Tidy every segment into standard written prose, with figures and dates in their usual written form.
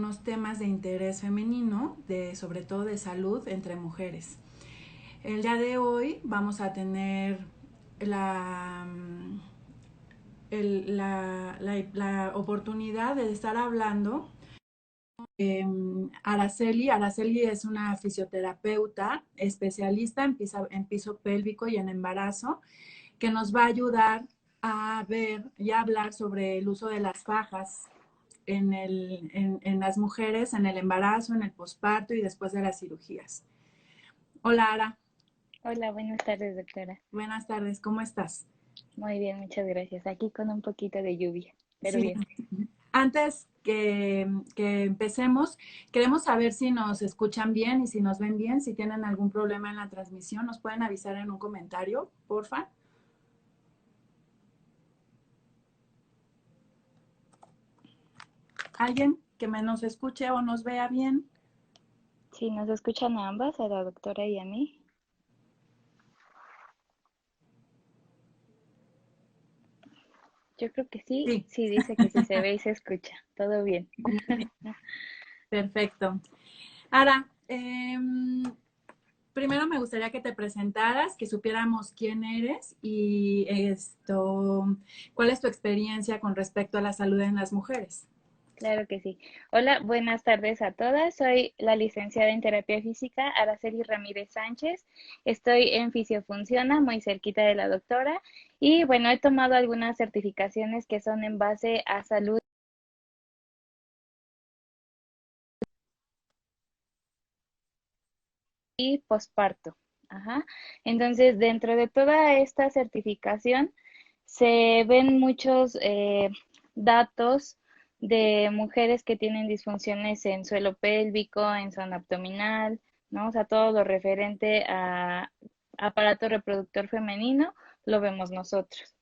algunos temas de interés femenino, sobre todo de salud entre mujeres. El día de hoy vamos a tener la, la oportunidad de estar hablando. Araceli es una fisioterapeuta especialista en piso pélvico y en embarazo, que nos va a ayudar a ver y a hablar sobre el uso de las fajas en las mujeres, en el embarazo, en el posparto y después de las cirugías. Hola, Ara. Hola, buenas tardes, doctora. Buenas tardes, ¿cómo estás? Muy bien, muchas gracias. Aquí con un poquito de lluvia, pero Sí, bien. antes que empecemos, queremos saber si nos escuchan bien y si nos ven bien, si tienen algún problema en la transmisión, nos pueden avisar en un comentario, porfa. ¿Alguien que nos escuche o nos vea bien? Sí, nos escuchan a ambas, a la doctora y a mí. Yo creo que sí. Sí, Sí, dice que sí se ve y se escucha. Todo bien. perfecto. Ara, primero me gustaría que te presentaras, que supiéramos quién eres y cuál es tu experiencia con respecto a la salud en las mujeres. Claro que sí. Hola, buenas tardes a todas. Soy la licenciada en terapia física, Araceli Ramírez Sánchez. Estoy en Fisiofunciona, muy cerquita de la doctora. Y bueno, he tomado algunas certificaciones que son en base a salud y posparto. Ajá. Entonces, dentro de toda esta certificación se ven muchos datos de mujeres que tienen disfunciones en suelo pélvico, en zona abdominal, ¿no? O sea, todo lo referente a aparato reproductor femenino lo vemos nosotros.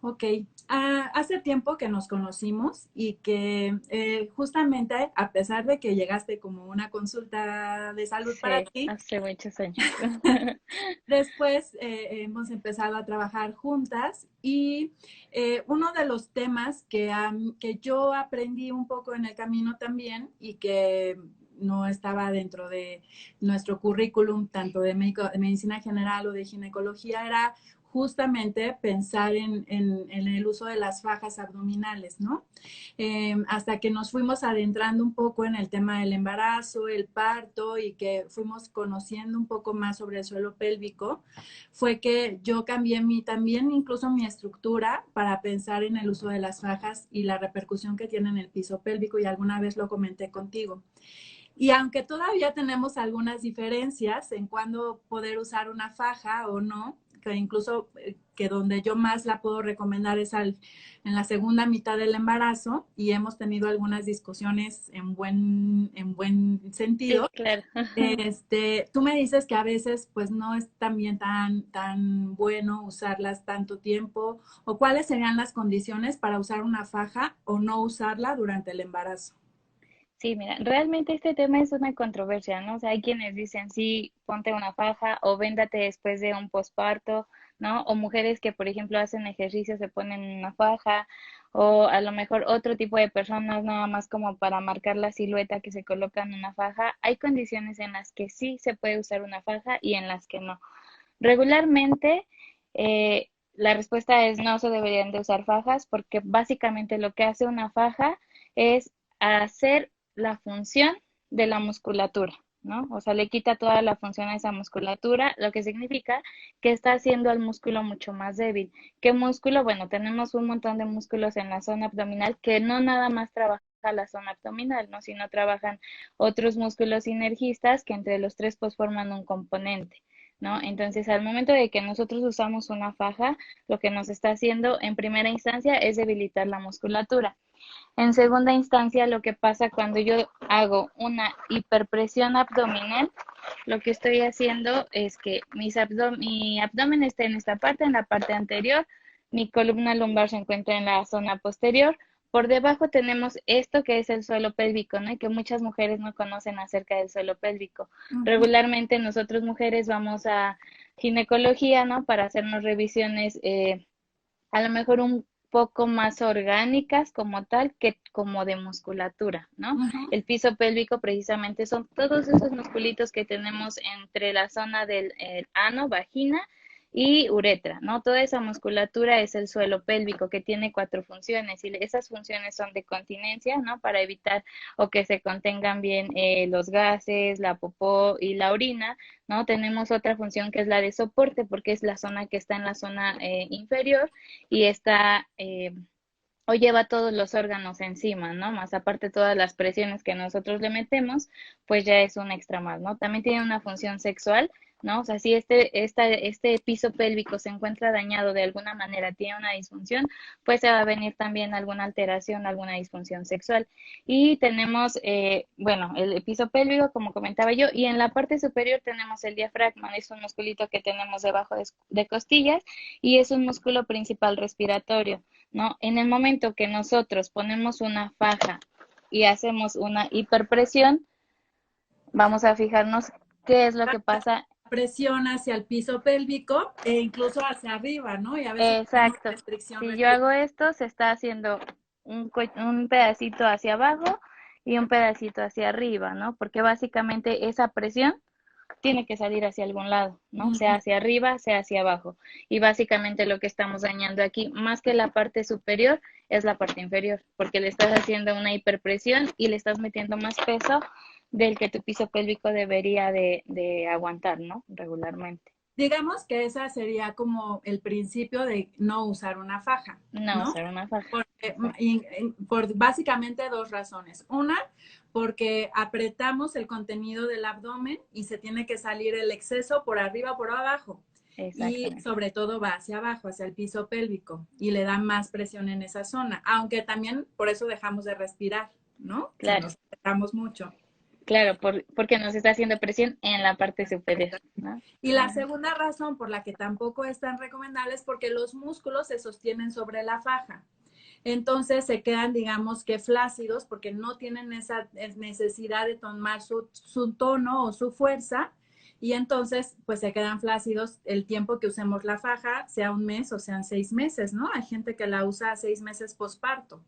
Ok, hace tiempo que nos conocimos y que justamente a pesar de que llegaste como una consulta de salud para Sí, ti, hace muchos años. después hemos empezado a trabajar juntas y uno de los temas que yo aprendí un poco en el camino también y que no estaba dentro de nuestro currículum, tanto de medicina general o de ginecología, era justamente pensar en el uso de las fajas abdominales, ¿no? Hasta que nos fuimos adentrando un poco en el tema del embarazo, el parto y que fuimos conociendo un poco más sobre el suelo pélvico, fue que yo cambié también incluso mi estructura para pensar en el uso de las fajas y la repercusión que tiene en el piso pélvico y alguna vez lo comenté contigo. Y aunque todavía tenemos algunas diferencias en cuándo poder usar una faja o no, que incluso que donde yo más la puedo recomendar es en la segunda mitad del embarazo y hemos tenido algunas discusiones en buen Sí, sentido. claro. Tú me dices que a veces pues no es también tan bueno usarlas tanto tiempo o cuáles serían las condiciones para usar una faja o no usarla durante el embarazo. Sí, mira, realmente este tema es una controversia, ¿no? O sea, hay quienes dicen, sí, ponte una faja o véndate después de un posparto, ¿no? O mujeres que, por ejemplo, hacen ejercicio, se ponen una faja, o a lo mejor otro tipo de personas, nada más como para marcar la silueta que se colocan una faja. Hay condiciones en las que sí se puede usar una faja y en las que no. Regularmente, la respuesta es no se deberían de usar fajas porque básicamente lo que hace una faja es hacer la función de la musculatura, ¿no? O sea, le quita toda la función a esa musculatura, lo que significa que está haciendo al músculo mucho más débil. ¿Qué músculo? Bueno, tenemos un montón de músculos en la zona abdominal que no nada más trabaja la zona abdominal, ¿no? Sino trabajan otros músculos sinergistas que entre los tres pues forman un componente. ¿No? Entonces, al momento de que nosotros usamos una faja, lo que nos está haciendo en primera instancia es debilitar la musculatura. En segunda instancia, lo que pasa cuando yo hago una hiperpresión abdominal, lo que estoy haciendo es que mi abdomen está en esta parte, en la parte anterior, mi columna lumbar se encuentra en la zona posterior, por debajo tenemos esto que es el suelo pélvico, ¿no? Y que muchas mujeres no conocen acerca del suelo pélvico. Uh -huh. Regularmente nosotros mujeres vamos a ginecología, ¿no? Para hacernos revisiones, a lo mejor poco más orgánicas como tal que como de musculatura, ¿no? Ujú. El piso pélvico precisamente son todos esos musculitos que tenemos entre la zona del ano, vagina y uretra, ¿no? Toda esa musculatura es el suelo pélvico que tiene cuatro funciones y esas funciones son de continencia, ¿no? Para evitar o que se contengan bien los gases, la popó y la orina, ¿no? Tenemos otra función que es la de soporte porque es la zona que está en la zona inferior y está o lleva todos los órganos encima, ¿no? Más aparte todas las presiones que nosotros le metemos, pues ya es un extra más, ¿no? También tiene una función sexual, ¿no? O sea, si este piso pélvico se encuentra dañado de alguna manera, tiene una disfunción, pues se va a venir también alguna alteración, alguna disfunción sexual. Y tenemos, bueno, el piso pélvico, como comentaba yo, y en la parte superior tenemos el diafragma, es un musculito que tenemos debajo de costillas y es un músculo principal respiratorio. ¿No? En el momento que nosotros ponemos una faja y hacemos una hiperpresión, vamos a fijarnos qué es lo que pasa. Presión hacia el piso pélvico e incluso hacia arriba, ¿no? Y a veces tenemos Exacto. restricción. Si yo hago esto, se está haciendo un pedacito hacia abajo y un pedacito hacia arriba, ¿no? Porque básicamente esa presión tiene que salir hacia algún lado, ¿no? Sea hacia arriba, sea hacia abajo. Y básicamente lo que estamos dañando aquí, más que la parte superior, es la parte inferior, porque le estás haciendo una hiperpresión y le estás metiendo más peso del que tu piso pélvico debería de aguantar, ¿no? Regularmente. Digamos que esa sería como el principio de no usar una faja, No ¿no? usar una faja. Por básicamente dos razones. Una, porque apretamos el contenido del abdomen y se tiene que salir el exceso por arriba o por abajo. Y Exactamente. sobre todo va hacia abajo, hacia el piso pélvico, y le da más presión en esa zona. Aunque también por eso dejamos de respirar, ¿no? Si Claro, nos apretamos mucho. claro, porque nos está haciendo presión en la parte superior, ¿no? Y la segunda razón por la que tampoco es tan recomendable es porque los músculos se sostienen sobre la faja. Entonces se quedan, digamos que flácidos porque no tienen esa necesidad de tomar su tono o su fuerza y entonces pues se quedan flácidos el tiempo que usemos la faja, sea un mes o sean 6 meses, ¿no? Hay gente que la usa 6 meses posparto.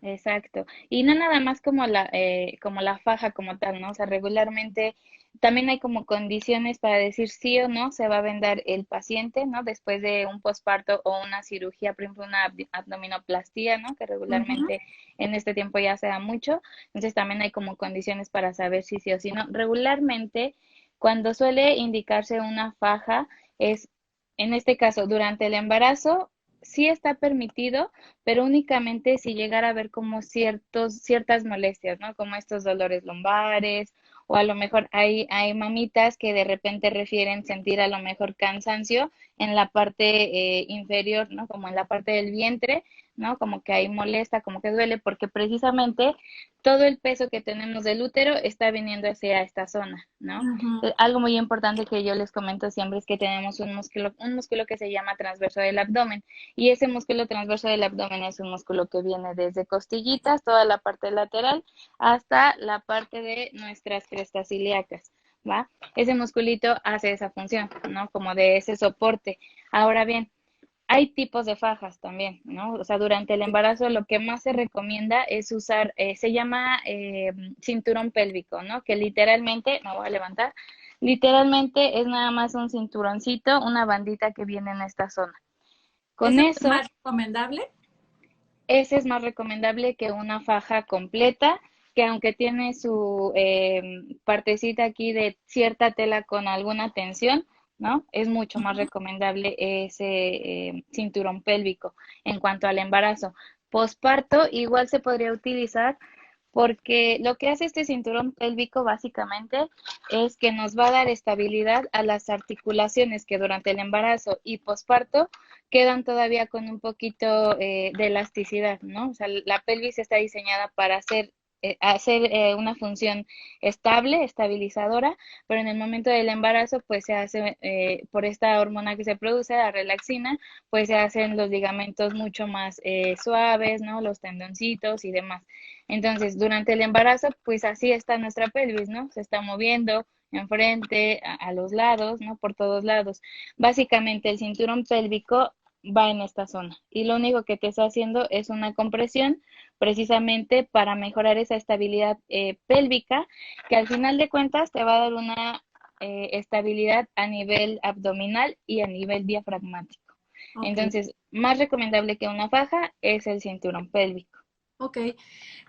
Exacto. Y no nada más como la faja como tal, ¿no? O sea, regularmente también hay como condiciones para decir sí o no se va a vendar el paciente, ¿no? Después de un posparto o una cirugía, por ejemplo, una abdominoplastía, ¿no? Que Uh -huh. regularmente en este tiempo ya se da mucho. Entonces también hay como condiciones para saber si sí o si no. Regularmente, cuando suele indicarse una faja, es, en este caso, durante el embarazo, sí está permitido pero únicamente si llegara a haber como ciertas molestias, ¿no? Como estos dolores lumbares, o a lo mejor hay mamitas que de repente refieren sentir a lo mejor cansancio en la parte inferior, ¿no? Como en la parte del vientre, ¿no? Como que ahí molesta, como que duele, porque precisamente todo el peso que tenemos del útero está viniendo hacia esta zona, ¿no? Uh -huh. Algo muy importante que yo les comento siempre es que tenemos un músculo que se llama transverso del abdomen y ese músculo transverso del abdomen es un músculo que viene desde costillitas, toda la parte lateral, hasta la parte de nuestras crestas ilíacas, ¿va? Ese musculito hace esa función, ¿no? Como de ese soporte. Ahora bien, hay tipos de fajas también, ¿no? O sea, durante el embarazo lo que más se recomienda es usar, se llama cinturón pélvico, ¿no? Que literalmente, me voy a levantar, literalmente es nada más un cinturoncito, una bandita que viene en esta zona. Con ¿Eso es eso, más recomendable? ese es más recomendable que una faja completa, que aunque tiene su partecita aquí de cierta tela con alguna tensión, ¿no? Es mucho más recomendable ese cinturón pélvico en cuanto al embarazo. Posparto igual se podría utilizar porque lo que hace este cinturón pélvico básicamente es que nos va a dar estabilidad a las articulaciones que durante el embarazo y posparto quedan todavía con un poquito de elasticidad, ¿no? O sea, la pelvis está diseñada para hacer una función estable, estabilizadora, pero en el momento del embarazo, pues se hace, por esta hormona que se produce, la relaxina, pues se hacen los ligamentos mucho más suaves, ¿no? Los tendoncitos y demás. Entonces, durante el embarazo, pues así está nuestra pelvis, ¿no? Se está moviendo enfrente, a los lados, ¿no? Por todos lados. Básicamente, el cinturón pélvico va en esta zona. Y lo único que te está haciendo es una compresión precisamente para mejorar esa estabilidad pélvica, que al final de cuentas te va a dar una estabilidad a nivel abdominal y a nivel diafragmático. Ok, Entonces, más recomendable que una faja es el cinturón pélvico. ok.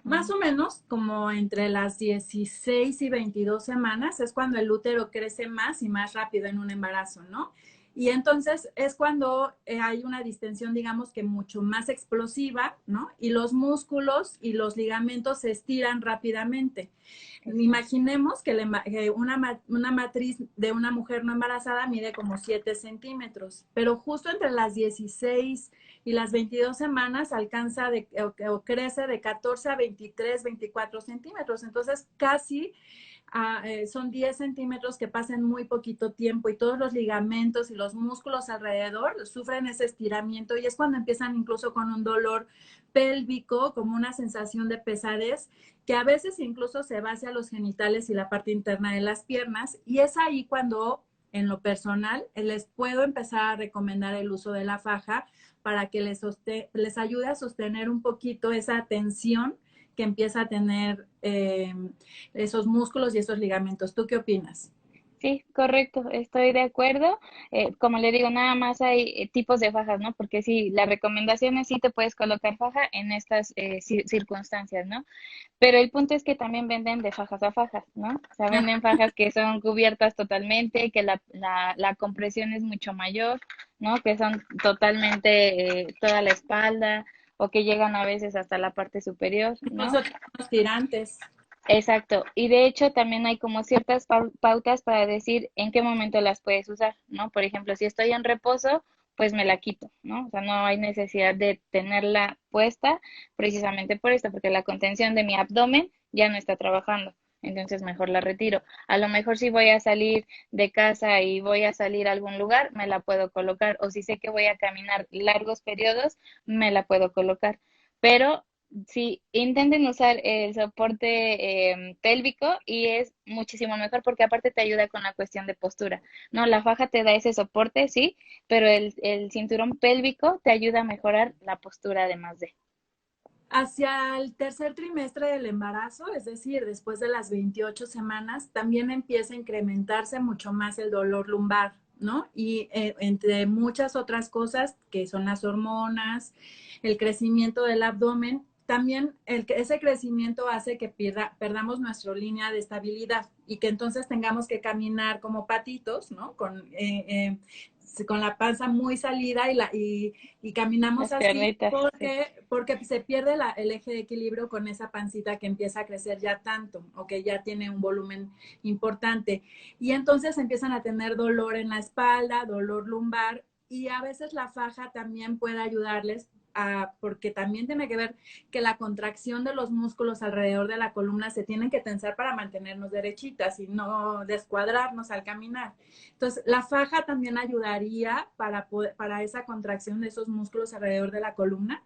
Más Ujú. o menos como entre las 16 y 22 semanas es cuando el útero crece más y más rápido en un embarazo, ¿no? Y entonces es cuando hay una distensión, digamos que mucho más explosiva, ¿no? Y los músculos y los ligamentos se estiran rápidamente. Exacto. Imaginemos que, una matriz de una mujer no embarazada mide como 7 centímetros, pero justo entre las 16 y las 22 semanas alcanza o crece de 14 a 23, 24 centímetros. Entonces, casi son 10 centímetros que pasan muy poquito tiempo y todos los ligamentos y los músculos alrededor sufren ese estiramiento y es cuando empiezan incluso con un dolor pélvico, como una sensación de pesadez, que a veces incluso se va hacia los genitales y la parte interna de las piernas. Y es ahí cuando, en lo personal, les puedo empezar a recomendar el uso de la faja para que les ayude a sostener un poquito esa tensión que empieza a tener esos músculos y esos ligamentos. ¿Tú qué opinas? Sí, correcto, estoy de acuerdo. Como le digo, nada más hay tipos de fajas, ¿no? Porque sí, la recomendación es sí te puedes colocar faja en estas circunstancias, ¿no? Pero el punto es que también venden de fajas a fajas, ¿no? O sea, venden fajas que son cubiertas totalmente, que la compresión es mucho mayor, ¿no? Que son totalmente toda la espalda o que llegan a veces hasta la parte superior, ¿no? Incluso los tirantes. Exacto, y de hecho también hay como ciertas pautas para decir en qué momento las puedes usar, ¿no? Por ejemplo, si estoy en reposo, pues me la quito, ¿no? O sea, no hay necesidad de tenerla puesta precisamente por esto, porque la contención de mi abdomen ya no está trabajando, entonces mejor la retiro. A lo mejor si voy a salir de casa y voy a salir a algún lugar, me la puedo colocar, o si sé que voy a caminar largos periodos, me la puedo colocar. Pero sí, intenten usar el soporte pélvico y es muchísimo mejor porque aparte te ayuda con la cuestión de postura. No, la faja te da ese soporte, sí, pero el cinturón pélvico te ayuda a mejorar la postura además de. Hacia el tercer trimestre del embarazo, es decir, después de las 28 semanas, también empieza a incrementarse mucho más el dolor lumbar, ¿no? Y entre muchas otras cosas que son las hormonas, el crecimiento del abdomen, también ese crecimiento hace que perdamos nuestra línea de estabilidad y que entonces tengamos que caminar como patitos, ¿no? Con la panza muy salida y caminamos Las así piernitas, sí. porque se pierde el eje de equilibrio con esa pancita que empieza a crecer ya tanto o que ya tiene un volumen importante. Y entonces empiezan a tener dolor en la espalda, dolor lumbar y a veces la faja también puede ayudarles porque también tiene que ver que la contracción de los músculos alrededor de la columna se tienen que tensar para mantenernos derechitas y no descuadrarnos al caminar. Entonces, la faja también ayudaría para esa contracción de esos músculos alrededor de la columna.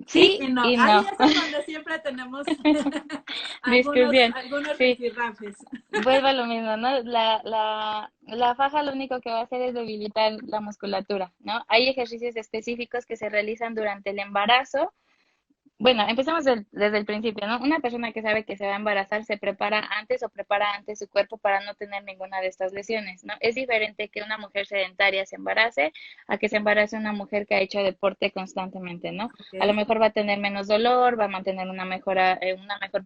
Sí Sí y no. y Ahí no. es en donde siempre tenemos Discusión, algunos sí. rifirrafes. Vuelvo a lo mismo, ¿no? La faja lo único que va a hacer es debilitar la musculatura, ¿no? Hay ejercicios específicos que se realizan durante el embarazo. Bueno, empecemos desde el principio, ¿no? Una persona que sabe que se va a embarazar se prepara antes o prepara antes su cuerpo para no tener ninguna de estas lesiones, ¿no? Es diferente que una mujer sedentaria se embarace a que se embarace una mujer que ha hecho deporte constantemente, ¿no? A lo Ok, mejor va a tener menos dolor, va a mantener una mejor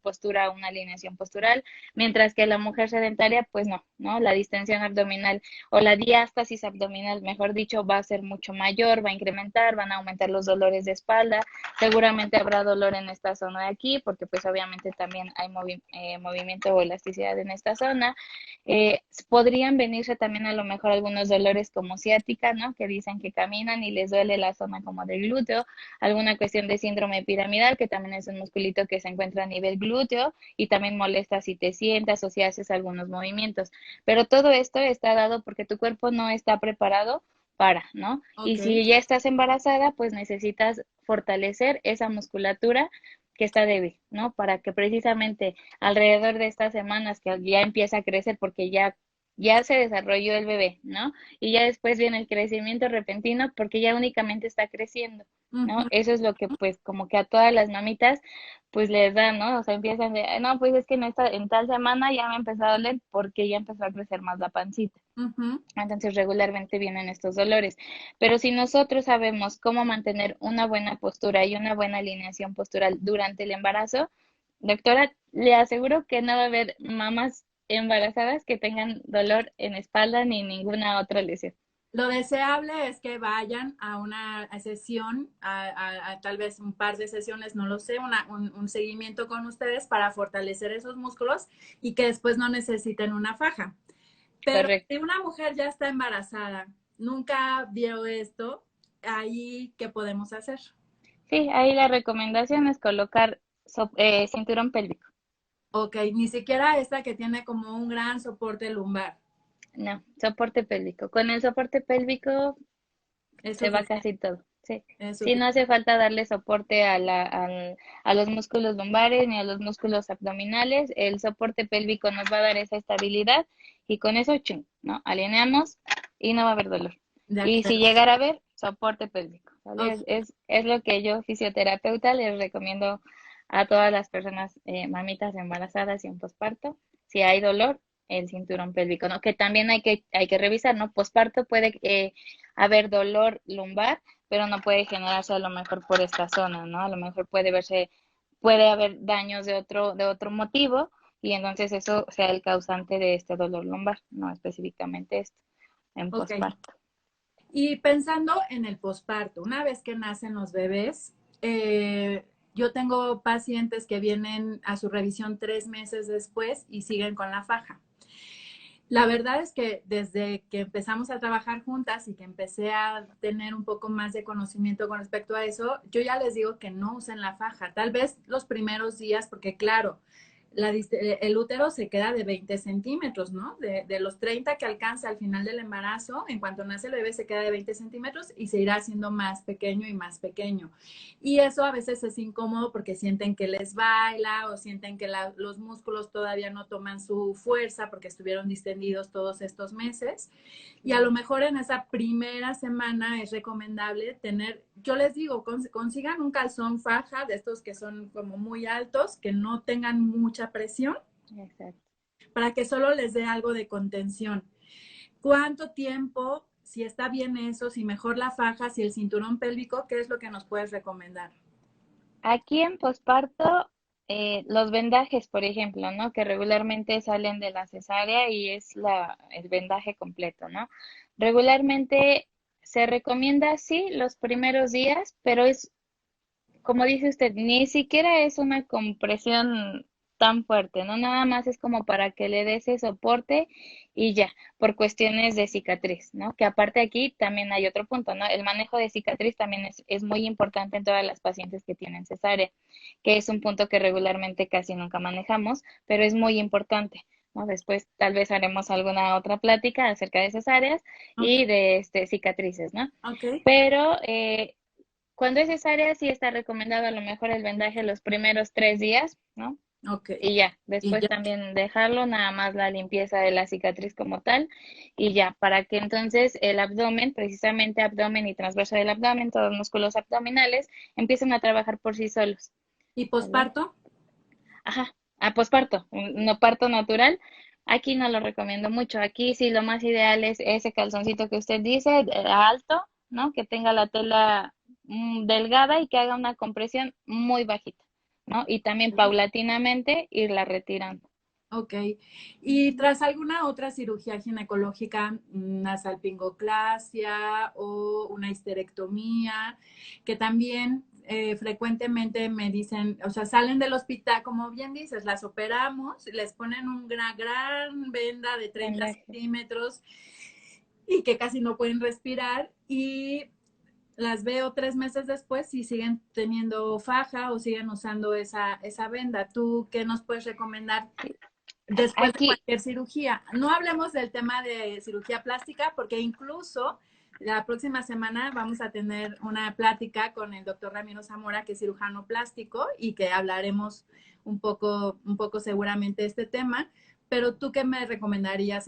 postura, una alineación postural, mientras que la mujer sedentaria, pues no, ¿no? La distensión abdominal o la diástasis abdominal, mejor dicho, va a ser mucho mayor, va a incrementar, van a aumentar los dolores de espalda. Seguramente habrá dolor en esta zona de aquí, porque pues obviamente también hay movimiento o elasticidad en esta zona. Podrían venirse también a lo mejor algunos dolores como ciática, ¿no? Que dicen que caminan y les duele la zona como del glúteo, alguna cuestión de síndrome piramidal, que también es un musculito que se encuentra a nivel glúteo y también molesta si te sientas o si haces algunos movimientos. Pero todo esto está dado porque tu cuerpo no está preparado para, ¿no? Y ok. si ya estás embarazada, pues necesitas fortalecer esa musculatura que está débil, ¿no? Para que precisamente alrededor de estas semanas que ya empieza a crecer, porque ya ya se desarrolló el bebé, ¿no? Y ya después viene el crecimiento repentino porque ya únicamente está creciendo, ¿no? Ujú, Eso es lo que pues como que a todas las mamitas pues les da, ¿no? O sea, empiezan de, no, pues es que en tal semana ya me empezó a doler porque ya empezó a crecer más la pancita. ujú. Entonces regularmente vienen estos dolores. Pero si nosotros sabemos cómo mantener una buena postura y una buena alineación postural durante el embarazo, doctora, le aseguro que no va a haber mamás embarazadas que tengan dolor en espalda ni ninguna otra lesión. Lo deseable es que vayan a una sesión, a tal vez un par de sesiones, no lo sé, un seguimiento con ustedes para fortalecer esos músculos y que después no necesiten una faja. Pero si Correcto. una mujer ya está embarazada, nunca vio esto, ahí, ¿qué podemos hacer? Sí, ahí la recomendación es colocar cinturón pélvico. Ok, ni siquiera esta que tiene como un gran soporte lumbar. No, soporte pélvico. Con el soporte pélvico Es se va suficiente. casi todo, sí. Es Sí, no suficiente. hace falta darle soporte a los músculos lumbares ni a los músculos abdominales. El soporte pélvico nos va a dar esa estabilidad y con eso, chum, ¿no? Alineamos y no va a haber dolor. De Y si acuerdo. llegara a haber, soporte pélvico, ¿vale? Ok, Es lo que yo, fisioterapeuta, les recomiendo a todas las personas, mamitas embarazadas y en posparto. Si hay dolor, el cinturón pélvico, ¿no? Que también hay que revisar, ¿no? Posparto puede haber dolor lumbar, pero no puede generarse a lo mejor por esta zona, ¿no? A lo mejor puede haber daños de otro motivo y entonces eso sea el causante de este dolor lumbar, no específicamente esto, en ok. posparto. Y pensando en el posparto, una vez que nacen los bebés, yo tengo pacientes que vienen a su revisión 3 meses después y siguen con la faja. La verdad es que desde que empezamos a trabajar juntas y que empecé a tener un poco más de conocimiento con respecto a eso, yo ya les digo que no usen la faja. Tal vez los primeros días, porque claro, el útero se queda de 20 centímetros, ¿no? De los 30 que alcanza al final del embarazo, en cuanto nace el bebé se queda de 20 centímetros y se irá haciendo más pequeño y más pequeño. Y eso a veces es incómodo porque sienten que les baila o sienten que los músculos todavía no toman su fuerza porque estuvieron distendidos todos estos meses. Y a lo mejor en esa primera semana es recomendable tener, yo les digo, consigan un calzón faja de estos que son como muy altos, que no tengan mucha presión, Exacto. para que solo les dé algo de contención. ¿Cuánto tiempo? Si está bien eso, si mejor la faja, si el cinturón pélvico, ¿qué es lo que nos puedes recomendar? Aquí en posparto, los vendajes, por ejemplo, ¿no? Que regularmente salen de la cesárea y es el vendaje completo, ¿no? Regularmente se recomienda, sí, los primeros días, pero es como dice usted, ni siquiera es una compresión tan fuerte, ¿no? Nada más es como para que le dé ese soporte y ya, por cuestiones de cicatriz, ¿no? Que aparte aquí también hay otro punto, ¿no? El manejo de cicatriz también es muy importante en todas las pacientes que tienen cesárea, que es un punto que regularmente casi nunca manejamos, pero es muy importante. ¿No? Después tal vez haremos alguna otra plática acerca de cesáreas Ok, y de cicatrices, ¿no? ok, Pero cuando es cesárea, sí está recomendado a lo mejor el vendaje los primeros 3 días, ¿no? ok. Y ya, Y después ya. también dejarlo, nada más la limpieza de la cicatriz como tal, y ya, para que entonces el abdomen, precisamente abdomen y transverso del abdomen, todos los músculos abdominales, empiecen a trabajar por sí solos, ¿Y ¿vale? posparto? Ajá, a posparto, no parto natural. Aquí no lo recomiendo mucho. Aquí sí lo más ideal es ese calzoncito que usted dice, alto, ¿no? Que tenga la tela delgada y que haga una compresión muy bajita, ¿no? Y también paulatinamente irla retirando. Ok. ¿Y tras alguna otra cirugía ginecológica, una salpingoclasia o una histerectomía, que también frecuentemente me dicen, o sea, salen del hospital, como bien dices, las operamos, les ponen una gran venda de 30 Vendaje. centímetros y que casi no pueden respirar y las veo 3 meses después y siguen teniendo faja o siguen usando esa venda. ¿Tú qué nos puedes recomendar después de Aquí, cualquier cirugía? No hablemos del tema de cirugía plástica, porque incluso la próxima semana vamos a tener una plática con el doctor Ramiro Zamora, que es cirujano plástico, y que hablaremos un poco seguramente de este tema. Pero tú qué me recomendarías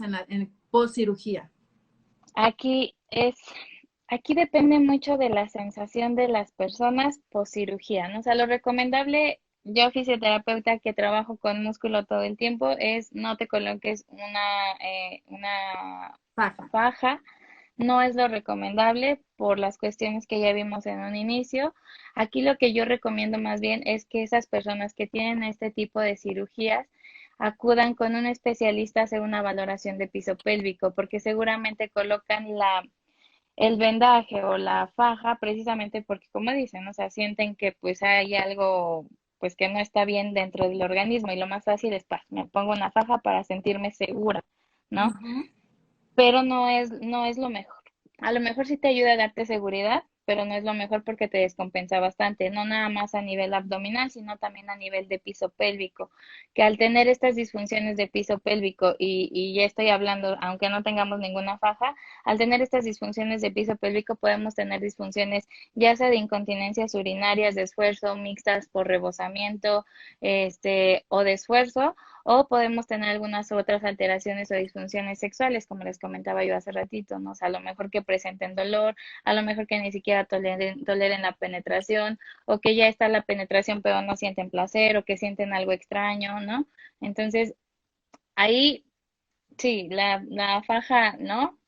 post cirugía? Aquí es, aquí depende mucho de la sensación de las personas post cirugía, ¿no? O sea, lo recomendable, yo fisioterapeuta que trabajo con músculo todo el tiempo, es no te coloques una Faja. faja, no es lo recomendable por las cuestiones que ya vimos en un inicio. Aquí lo que yo recomiendo más bien es que esas personas que tienen este tipo de cirugías acudan con un especialista a hacer una valoración de piso pélvico, porque seguramente colocan el vendaje o la faja precisamente porque, como dicen, o sea, sienten que pues hay algo pues que no está bien dentro del organismo y lo más fácil es, pa, me pongo una faja para sentirme segura, ¿no? Ujú. Pero no es lo mejor. A lo mejor sí te ayuda a darte seguridad, pero no es lo mejor porque te descompensa bastante, no nada más a nivel abdominal, sino también a nivel de piso pélvico, que al tener estas disfunciones de piso pélvico, y ya estoy hablando, aunque no tengamos ninguna faja, al tener estas disfunciones de piso pélvico podemos tener disfunciones ya sea de incontinencias urinarias, de esfuerzo, mixtas por rebosamiento, o de esfuerzo, o podemos tener algunas otras alteraciones o disfunciones sexuales, como les comentaba yo hace ratito, ¿no? O sea, a lo mejor que presenten dolor, a lo mejor que ni siquiera toleren la penetración, o que ya está la penetración pero no sienten placer, o que sienten algo extraño, ¿no? Entonces, ahí sí, la faja, ¿no?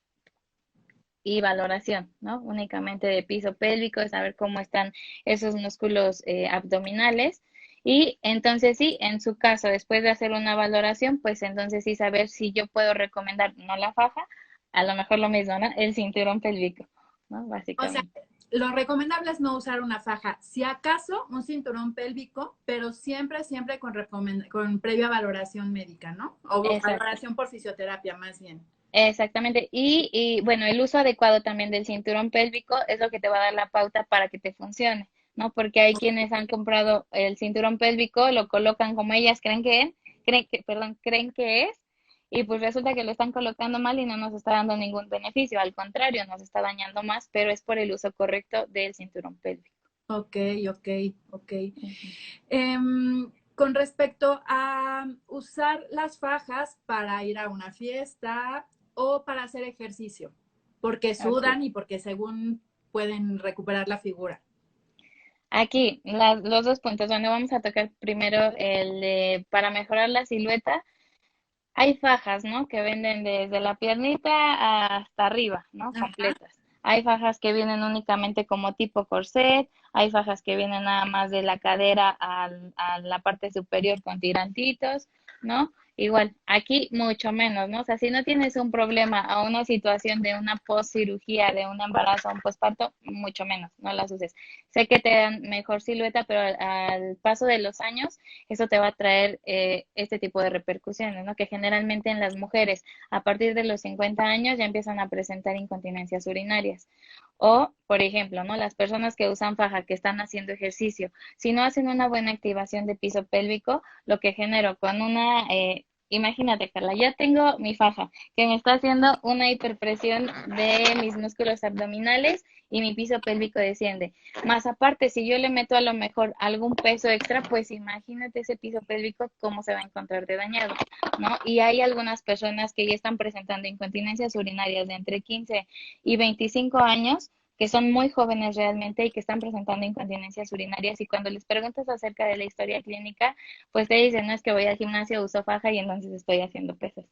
Y valoración, ¿no? Únicamente de piso pélvico, de saber cómo están esos músculos abdominales. Y entonces sí, en su caso, después de hacer una valoración, pues entonces sí saber si yo puedo recomendar, no la faja, a lo mejor lo mismo, ¿no? El cinturón pélvico, ¿no? O sea, Básicamente. lo recomendable es no usar una faja, si acaso un cinturón pélvico, pero siempre, siempre con previa valoración médica, ¿no? O Exacto. valoración por fisioterapia, más bien. Exactamente. Y bueno, el uso adecuado también del cinturón pélvico es lo que te va a dar la pauta para que te funcione, ¿no? Porque hay quienes han comprado el cinturón pélvico, lo colocan como ellas creen que es, y pues resulta que lo están colocando mal y no nos está dando ningún beneficio, al contrario, nos está dañando más, pero es por el uso correcto del cinturón pélvico. Ok, ok, ok. Ujú. Con respecto a usar las fajas para ir a una fiesta o para hacer ejercicio, porque Ok. sudan y porque según pueden recuperar la figura. Aquí, los dos puntos donde vamos a tocar primero el de para mejorar la silueta. Hay fajas, ¿no? Que venden desde la piernita hasta arriba, ¿no? Ajá. Completas. Hay fajas que vienen únicamente como tipo corset, hay fajas que vienen nada más de la cadera a la parte superior con tirantitos, ¿no? Igual, aquí mucho menos, ¿no? O sea, si no tienes un problema o una situación de una post-cirugía, de un embarazo o un posparto, mucho menos, no las uses. Sé que te dan mejor silueta, pero al paso de los años eso te va a traer este tipo de repercusiones, ¿no? Que generalmente en las mujeres a partir de los 50 años ya empiezan a presentar incontinencias urinarias. O, por ejemplo, ¿no? Las personas que usan faja, que están haciendo ejercicio, si no hacen una buena activación de piso pélvico, lo que genero con imagínate, Carla, ya tengo mi faja que me está haciendo una hiperpresión de mis músculos abdominales y mi piso pélvico desciende. Más aparte, si yo le meto a lo mejor algún peso extra, pues imagínate ese piso pélvico cómo se va a encontrar de dañado, ¿no? Y hay algunas personas que ya están presentando incontinencias urinarias de entre 15 y 25 años, que son muy jóvenes realmente y que están presentando incontinencias urinarias y cuando les preguntas acerca de la historia clínica, pues te dicen, no es que voy al gimnasio, uso faja y entonces estoy haciendo pesas.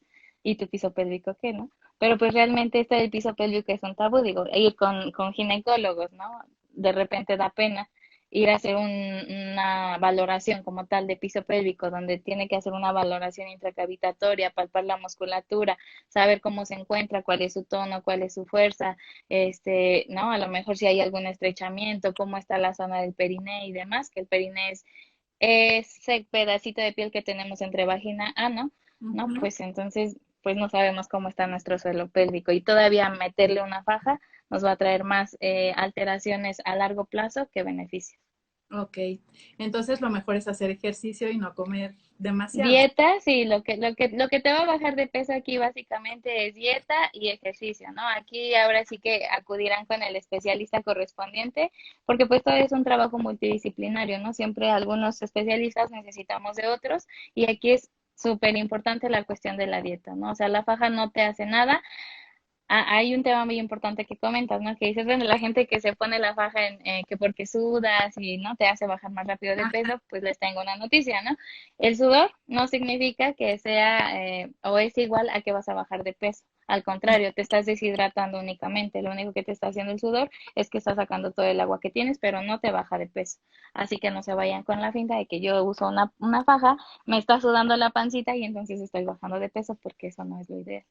¿Y tu piso pélvico qué, no? Pero pues realmente este del piso pélvico es un tabú, digo, ir con ginecólogos, ¿no? De repente da pena ir a hacer una valoración como tal de piso pélvico, donde tiene que hacer una valoración intracavitatoria, palpar la musculatura, saber cómo se encuentra, cuál es su tono, cuál es su fuerza, ¿no? A lo mejor si hay algún estrechamiento, cómo está la zona del periné y demás, que el periné es ese pedacito de piel que tenemos entre vagina y ano, ¿no? Ujú. Pues entonces, pues no sabemos cómo está nuestro suelo pélvico y todavía meterle una faja nos va a traer más alteraciones a largo plazo que beneficios. Ok, entonces lo mejor es hacer ejercicio y no comer demasiado. Dieta, sí, lo que te va a bajar de peso aquí básicamente es dieta y ejercicio, ¿no? Aquí ahora sí que acudirán con el especialista correspondiente, porque pues todo es un trabajo multidisciplinario, ¿no? Siempre algunos especialistas necesitamos de otros y aquí es súper importante la cuestión de la dieta, ¿no? O sea, la faja no te hace nada. Hay un tema muy importante que comentas, ¿no? Que dices, bueno, la gente que se pone la faja que porque sudas y no te hace bajar más rápido de Ajá, peso, pues les tengo una noticia, ¿no? El sudor no significa que sea o es igual a que vas a bajar de peso. Al contrario, te estás deshidratando únicamente. Lo único que te está haciendo el sudor es que estás sacando todo el agua que tienes, pero no te baja de peso. Así que no se vayan con la finta de que yo uso una faja, me está sudando la pancita y entonces estoy bajando de peso, porque eso no es lo ideal.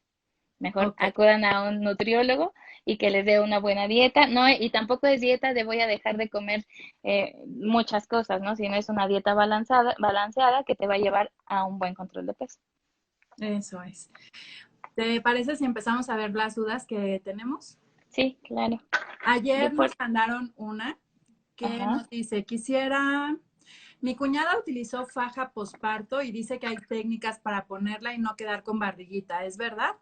Mejor ok. acudan a un nutriólogo y que les dé una buena dieta. No, y tampoco es dieta de voy a dejar de comer muchas cosas, ¿no? Sino es una dieta balanceada que te va a llevar a un buen control de peso. Eso es. ¿Te parece si empezamos a ver las dudas que tenemos? Sí, claro. Yo Ayer por, nos mandaron una que ajá. nos dice, mi cuñada utilizó faja posparto y dice que hay técnicas para ponerla y no quedar con barriguita, ¿es verdad?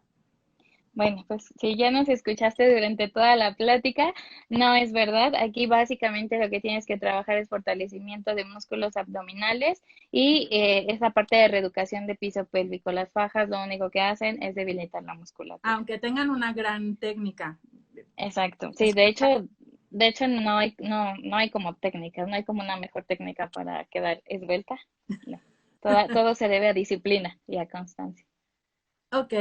Bueno, pues si ya nos escuchaste durante toda la plática, no es verdad. Aquí básicamente lo que tienes que trabajar es fortalecimiento de músculos abdominales y esa parte de reeducación de piso pélvico. Las fajas lo único que hacen es debilitar la musculatura. Aunque tengan una gran técnica. Exacto. Sí, Es- de hecho no hay como técnicas, no hay como una mejor técnica para quedar esbelta. No. Todo se debe a disciplina y a constancia. Ok,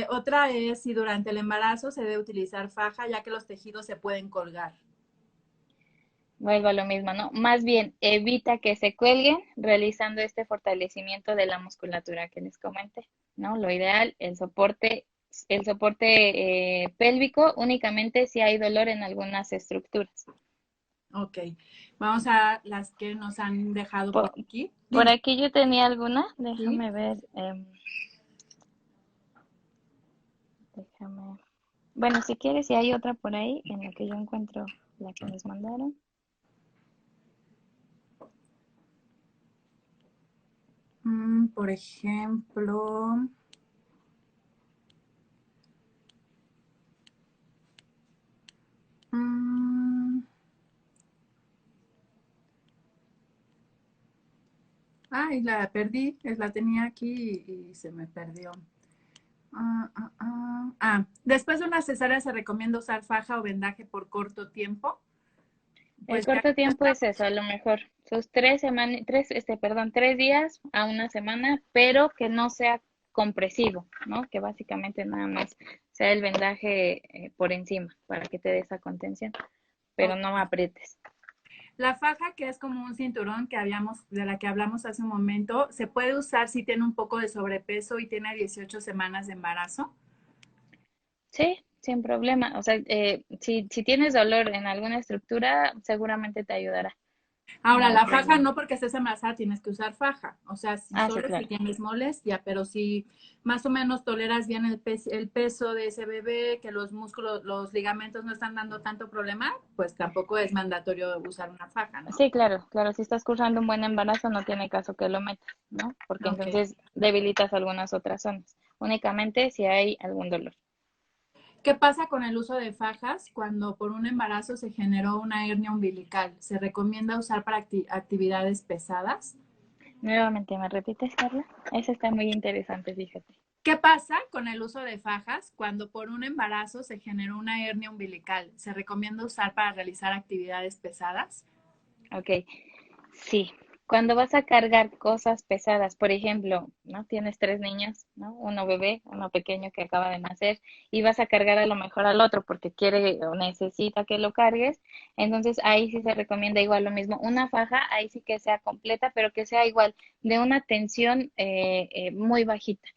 otra es si durante el embarazo se debe utilizar faja ya que los tejidos se pueden colgar. Vuelvo a lo mismo, ¿no? Más bien evita que se cuelguen realizando este fortalecimiento de la musculatura que les comenté, ¿no? Lo ideal, el soporte pélvico únicamente si hay dolor en algunas estructuras. Ok, vamos a las que nos han dejado Por, por aquí. por Dime. aquí yo tenía alguna, ¿Sí? déjame ver, déjame. Bueno, si quieres, si hay otra por ahí en la que yo encuentro la que nos mandaron. Por ejemplo, mm, ay, la perdí, la tenía aquí y se me perdió. Después de una cesárea se recomienda usar faja o vendaje por corto tiempo. El Pues ya corto tiempo está. es eso, a lo mejor sus 3 semanas, perdón, 3 días a una semana, pero que no sea compresivo, ¿no? Que básicamente nada más sea el vendaje por encima para que te dé esa contención, pero Ok. no aprietes. La faja, que es como un cinturón de la que hablamos hace un momento, se puede usar si tiene un poco de sobrepeso y tiene 18 semanas de embarazo. Sí, sin problema. O sea, si tienes dolor en alguna estructura, seguramente te ayudará. No Ahora, hay la faja problema. no porque estés embarazada tienes que usar faja. O sea, si Ah, sí, solo si claro. tienes molestia, pero si más o menos toleras bien el peso de ese bebé, que los músculos, los ligamentos no están dando tanto problema, pues tampoco es mandatorio usar una faja, ¿no? Sí, claro, claro. Si estás cursando un buen embarazo, no tiene caso que lo metas, ¿no? Porque Ok. entonces debilitas algunas otras zonas. Únicamente si hay algún dolor. ¿Qué pasa con el uso de fajas cuando por un embarazo se generó una hernia umbilical? ¿Se recomienda usar para actividades pesadas? Nuevamente, ¿me repites, Carla? Eso está muy interesante, fíjate. ¿Qué pasa con el uso de fajas cuando por un embarazo se generó una hernia umbilical? ¿Se recomienda usar para realizar actividades pesadas? Ok, sí. Cuando vas a cargar cosas pesadas, por ejemplo, ¿no? Tienes 3 niños, ¿no? Uno bebé, uno pequeño que acaba de nacer, y vas a cargar a lo mejor al otro porque quiere o necesita que lo cargues, entonces ahí sí se recomienda igual lo mismo. Una faja, ahí sí que sea completa, pero que sea igual de una tensión muy bajita.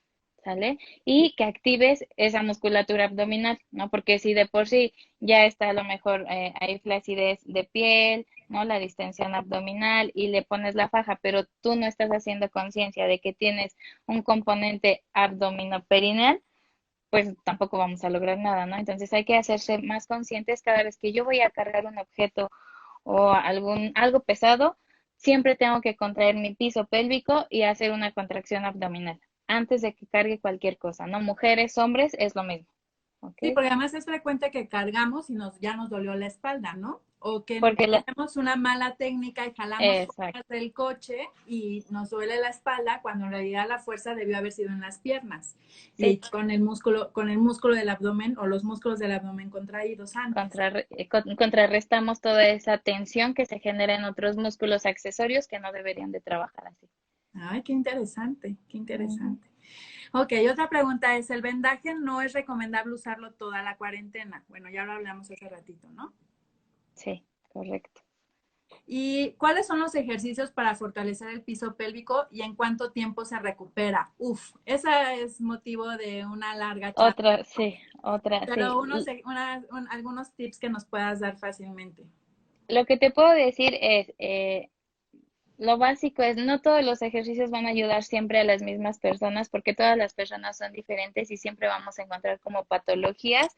¿Sale? Y que actives esa musculatura abdominal, ¿no? Porque si de por sí ya está a lo mejor hay flacidez de piel, ¿no? La distensión abdominal y le pones la faja, pero tú no estás haciendo conciencia de que tienes un componente abdominoperineal, pues tampoco vamos a lograr nada, ¿no? Entonces hay que hacerse más conscientes cada vez que yo voy a cargar un objeto o algo pesado, siempre tengo que contraer mi piso pélvico y hacer una contracción abdominal antes de que cargue cualquier cosa, ¿no? Mujeres, hombres, es lo mismo, ¿ok? Sí, porque además es frecuente que cargamos y ya nos dolió la espalda, ¿no? o que Porque tenemos una mala técnica y jalamos exacto, fuerzas del coche y nos duele la espalda cuando en realidad la fuerza debió haber sido en las piernas y sí, con el músculo del abdomen o los músculos del abdomen contraídos antes. contrarrestamos toda esa tensión que se genera en otros músculos accesorios que no deberían de trabajar así. Ay, qué interesante, qué Ujú. interesante. Ok, otra pregunta es, ¿el vendaje no es recomendable usarlo toda la cuarentena? Bueno, ya lo hablamos hace ratito, ¿no? Sí, correcto. ¿Y cuáles son los ejercicios para fortalecer el piso pélvico y en cuánto tiempo se recupera? Uf, esa es motivo de una larga charla, Otra, sí. pero algunos tips que nos puedas dar fácilmente. Lo que te puedo decir es, lo básico es, no todos los ejercicios van a ayudar siempre a las mismas personas porque todas las personas son diferentes y siempre vamos a encontrar como patologías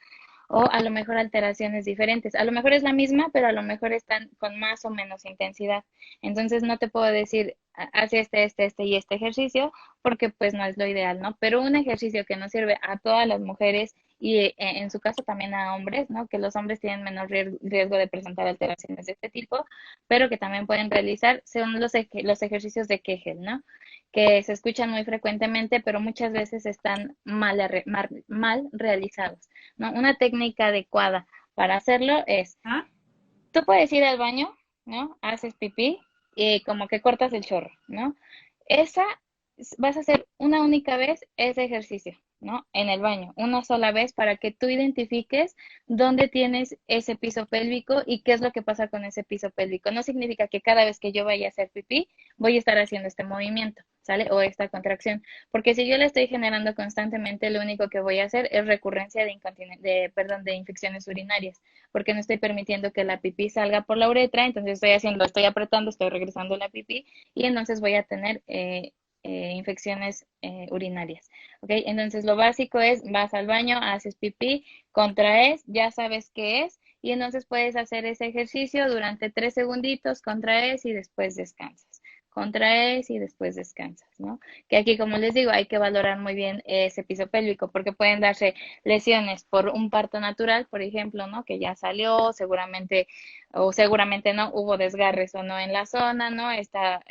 o a lo mejor alteraciones diferentes. A lo mejor es la misma, pero a lo mejor están con más o menos intensidad. Entonces no te puedo decir, haz este y este ejercicio porque pues no es lo ideal, ¿no? Pero un ejercicio que nos sirve a todas las mujeres y en su caso también a hombres, ¿no? Que los hombres tienen menor riesgo de presentar alteraciones de este tipo, pero que también pueden realizar, son los ejercicios de Kegel, ¿no? Que se escuchan muy frecuentemente, pero muchas veces están mal realizados, ¿no? Una técnica adecuada para hacerlo es, ¿Ah? tú puedes ir al baño, ¿no? Haces pipí y como que cortas el chorro, ¿no? Esa vas a hacer una única vez ese ejercicio, ¿no? En el baño, una sola vez para que tú identifiques dónde tienes ese piso pélvico y qué es lo que pasa con ese piso pélvico. No significa que cada vez que yo vaya a hacer pipí voy a estar haciendo este movimiento, ¿sale? O esta contracción, porque si yo la estoy generando constantemente, lo único que voy a hacer es recurrencia de infecciones urinarias porque no estoy permitiendo que la pipí salga por la uretra, entonces estoy apretando, estoy regresando la pipí y entonces voy a tener infecciones urinarias. ¿Ok? Entonces lo básico es, vas al baño, haces pipí, contraes, ya sabes qué es y entonces puedes hacer ese ejercicio durante 3 segunditos, contraes y después descansas. Contraes y después descansas, ¿no? Que aquí, como les digo, hay que valorar muy bien ese piso pélvico porque pueden darse lesiones por un parto natural, por ejemplo, ¿no? Que ya salió, seguramente no, hubo desgarres o no en la zona, ¿no? Esta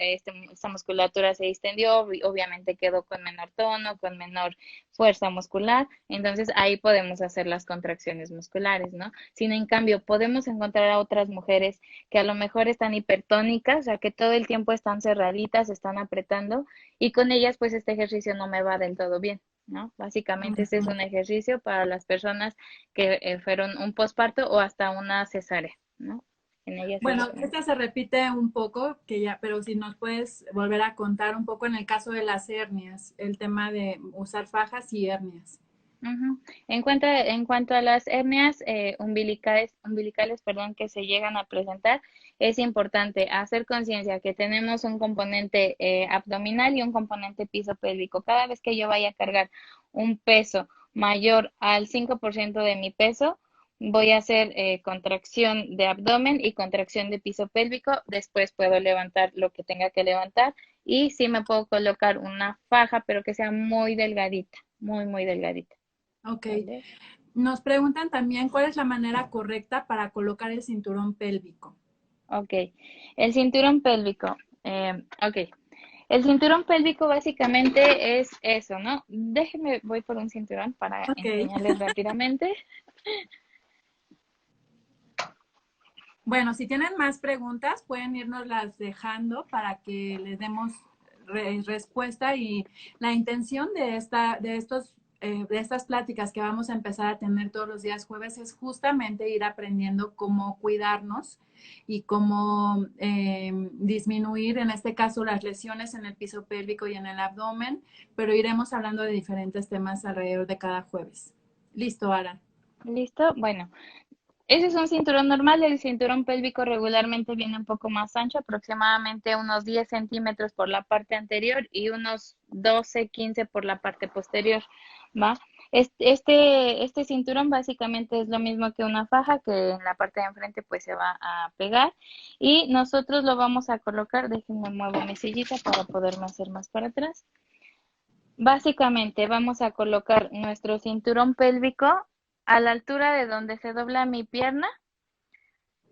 musculatura se distendió, obviamente quedó con menor tono, con menor fuerza muscular, entonces ahí podemos hacer las contracciones musculares, ¿no? Sino en cambio, podemos encontrar a otras mujeres que a lo mejor están hipertónicas, o sea, que todo el tiempo están cerraditas, están apretando, y con ellas, pues este ejercicio no me va del todo bien. ¿No? Básicamente este es un ejercicio para las personas que fueron un posparto o hasta una cesárea, ¿no? En ellas es Bueno, como, esta se repite un poco, que ya, pero si nos puedes volver a contar un poco en el caso de las hernias, el tema de usar fajas y hernias. ujú. En cuanto a las hernias umbilicales, perdón, que se llegan a presentar, es importante hacer conciencia que tenemos un componente abdominal y un componente piso pélvico. Cada vez que yo vaya a cargar un peso mayor al 5% de mi peso, voy a hacer contracción de abdomen y contracción de piso pélvico. Después puedo levantar lo que tenga que levantar y sí me puedo colocar una faja, pero que sea muy delgadita, muy, muy delgadita. Ok. ¿Vale? Nos preguntan también cuál es la manera correcta para colocar el cinturón pélvico. Ok. El cinturón pélvico. Ok. El cinturón pélvico básicamente es eso, ¿no? Déjenme, voy por un cinturón para Ok. enseñarles rápidamente. Bueno, si tienen más preguntas, pueden irnos las dejando para que les demos respuesta y la intención de de estas pláticas que vamos a empezar a tener todos los días jueves es justamente ir aprendiendo cómo cuidarnos y cómo disminuir, en este caso, las lesiones en el piso pélvico y en el abdomen, pero iremos hablando de diferentes temas alrededor de cada jueves. Listo, Ara. ¿Listo? Bueno, ese es un cinturón normal. El cinturón pélvico regularmente viene un poco más ancho, aproximadamente unos 10 centímetros por la parte anterior y unos 12, 15 por la parte posterior, ¿va? Este cinturón básicamente es lo mismo que una faja que en la parte de enfrente pues se va a pegar y nosotros lo vamos a colocar, déjenme muevo mi sillita para poderme hacer más para atrás. Básicamente vamos a colocar nuestro cinturón pélvico a la altura de donde se dobla mi pierna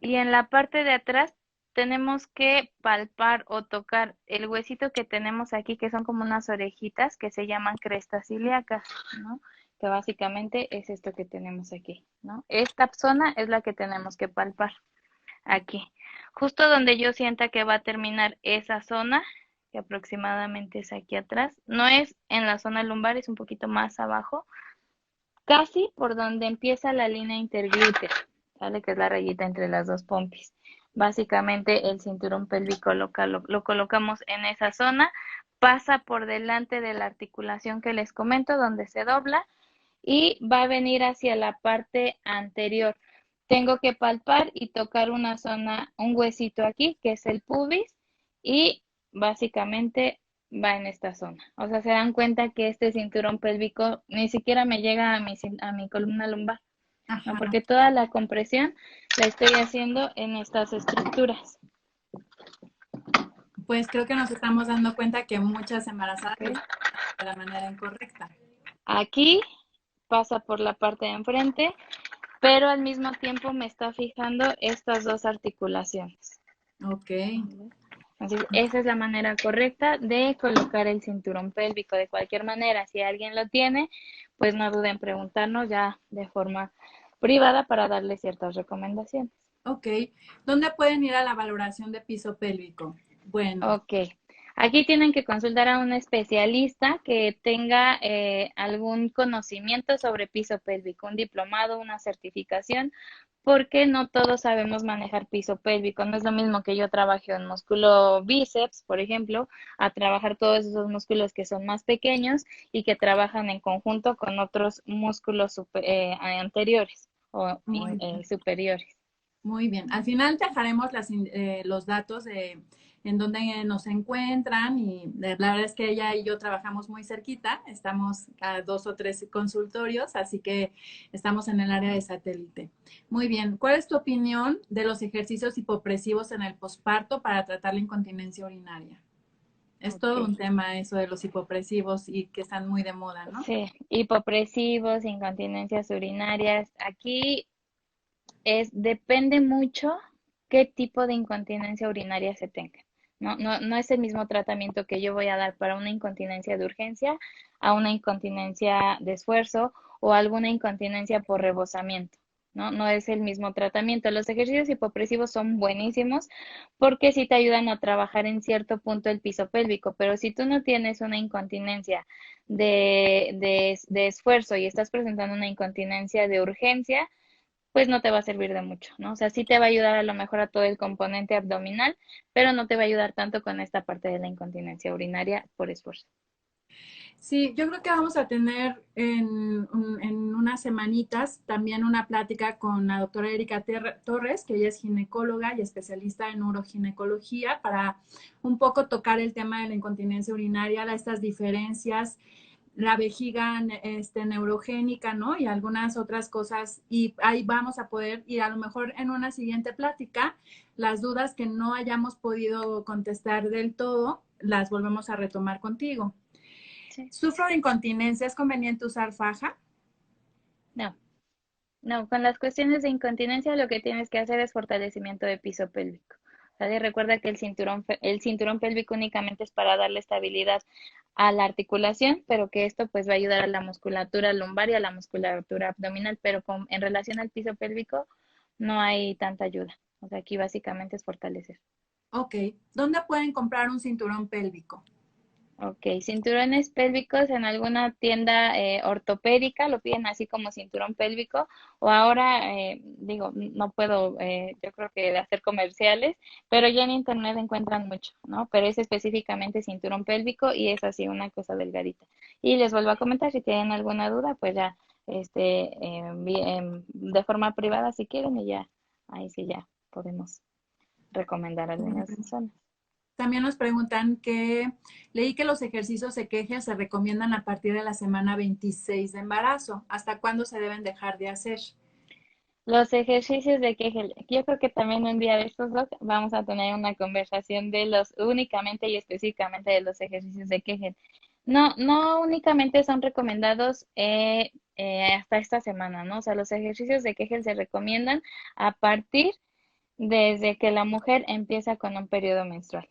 Y en la parte de atrás tenemos que palpar o tocar el huesito que tenemos aquí, que son como unas orejitas que se llaman crestas ilíacas, ¿no? Que básicamente es esto que tenemos aquí, ¿no? Esta zona es la que tenemos que palpar aquí. Justo donde yo sienta que va a terminar esa zona, que aproximadamente es aquí atrás, no es en la zona lumbar, es un poquito más abajo, casi por donde empieza la línea interglútea, ¿sale? Que es la rayita entre las dos pompis. Básicamente el cinturón pélvico lo colocamos en esa zona, pasa por delante de la articulación que les comento, donde se dobla y va a venir hacia la parte anterior. Tengo que palpar y tocar una zona, un huesito aquí, que es el pubis, y básicamente va en esta zona. O sea, se dan cuenta que este cinturón pélvico ni siquiera me llega a mi columna lumbar, ¿no? Ajá. Porque toda la compresión la estoy haciendo en estas estructuras. Pues creo que nos estamos dando cuenta que muchas embarazadas lo ¿Ok? están haciendo de la manera incorrecta. Aquí pasa por la parte de enfrente, pero al mismo tiempo me está fijando estas dos articulaciones. Ok. Entonces, esa es la manera correcta de colocar el cinturón pélvico. De cualquier manera, si alguien lo tiene, pues no duden en preguntarnos ya de forma privada para darle ciertas recomendaciones. Ok. ¿Dónde pueden ir a la valoración de piso pélvico? Bueno, Ok, aquí tienen que consultar a un especialista que tenga algún conocimiento sobre piso pélvico, un diplomado, una certificación, porque no todos sabemos manejar piso pélvico. No es lo mismo que yo trabaje en músculo bíceps, por ejemplo, a trabajar todos esos músculos que son más pequeños y que trabajan en conjunto con otros músculos anteriores o muy superiores. Muy bien. Al final te dejaremos los datos de en dónde nos encuentran y la verdad es que ella y yo trabajamos muy cerquita, estamos a 2 o 3 consultorios, así que estamos en el área de satélite. Muy bien. ¿Cuál es tu opinión de los ejercicios hipopresivos en el posparto para tratar la incontinencia urinaria? Es Ok. todo un tema eso de los hipopresivos y que están muy de moda, ¿no? Sí, hipopresivos, incontinencias urinarias. Aquí depende mucho qué tipo de incontinencia urinaria se tenga. No es el mismo tratamiento que yo voy a dar para una incontinencia de urgencia a una incontinencia de esfuerzo o alguna incontinencia por rebosamiento. No es el mismo tratamiento. Los ejercicios hipopresivos son buenísimos porque sí te ayudan a trabajar en cierto punto el piso pélvico, pero si tú no tienes una incontinencia de esfuerzo y estás presentando una incontinencia de urgencia, pues no te va a servir de mucho, ¿no? O sea, sí te va a ayudar a lo mejor a todo el componente abdominal, pero no te va a ayudar tanto con esta parte de la incontinencia urinaria por esfuerzo. Sí, yo creo que vamos a tener en unas semanitas también una plática con la doctora Erika Torres, que ella es ginecóloga y especialista en uroginecología, para un poco tocar el tema de la incontinencia urinaria, estas diferencias, la vejiga neurogénica, ¿no? Y algunas otras cosas. Y ahí vamos a poder, y a lo mejor en una siguiente plática, las dudas que no hayamos podido contestar del todo, las volvemos a retomar contigo. Sí. Sufro de incontinencia, ¿es conveniente usar faja? No, no, con las cuestiones de incontinencia lo que tienes que hacer es fortalecimiento de piso pélvico. ¿Sale? Recuerda que el cinturón pélvico únicamente es para darle estabilidad a la articulación, pero que esto pues va a ayudar a la musculatura lumbar y a la musculatura abdominal, pero en relación al piso pélvico no hay tanta ayuda. O sea, aquí básicamente es fortalecer. Ok. ¿Dónde pueden comprar un cinturón pélvico? Ok, cinturones pélvicos en alguna tienda ortopédica, lo piden así como cinturón pélvico, o ahora, digo, no puedo, yo creo que hacer comerciales, pero ya en internet encuentran mucho, ¿no? Pero es específicamente cinturón pélvico y es así una cosa delgadita. Y les vuelvo a comentar, si tienen alguna duda, pues ya, de forma privada si quieren y ya, ahí sí ya podemos recomendar algunas zonas. También nos preguntan que leí que los ejercicios de Kegel se recomiendan a partir de la semana 26 de embarazo. ¿Hasta cuándo se deben dejar de hacer? Los ejercicios de Kegel. Yo creo que también un día de estos dos vamos a tener una conversación de los únicamente y específicamente de los ejercicios de Kegel. No únicamente son recomendados hasta esta semana, ¿no? O sea, los ejercicios de Kegel se recomiendan a partir Desde que la mujer empieza con un periodo menstrual,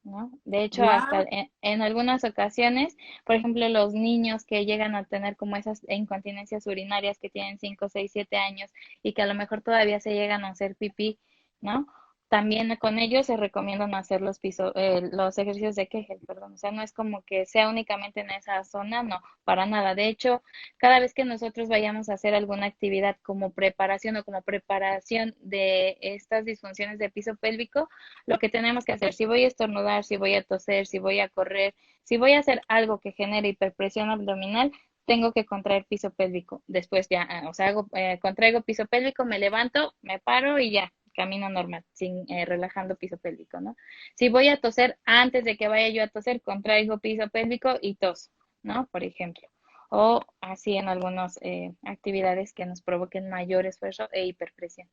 ¿no? De hecho, hasta Wow. en algunas ocasiones, por ejemplo, los niños que llegan a tener como esas incontinencias urinarias que tienen 5, 6, 7 años y que a lo mejor todavía se llegan a hacer pipí, ¿no? También con ellos se recomiendan hacer los ejercicios de Kegel, perdón. O sea, no es como que sea únicamente en esa zona, no, para nada. De hecho, cada vez que nosotros vayamos a hacer alguna actividad como preparación o como preparación de estas disfunciones de piso pélvico, lo que tenemos que hacer, si voy a estornudar, si voy a toser, si voy a correr, si voy a hacer algo que genere hiperpresión abdominal, tengo que contraer piso pélvico. Después ya, o sea, contraigo piso pélvico, me levanto, me paro y ya, camino normal, sin relajando piso pélvico, ¿no? Si voy a toser, antes de que vaya yo a toser, contraigo piso pélvico y toso, ¿no? Por ejemplo. O así en algunas actividades que nos provoquen mayor esfuerzo e hiperpresión.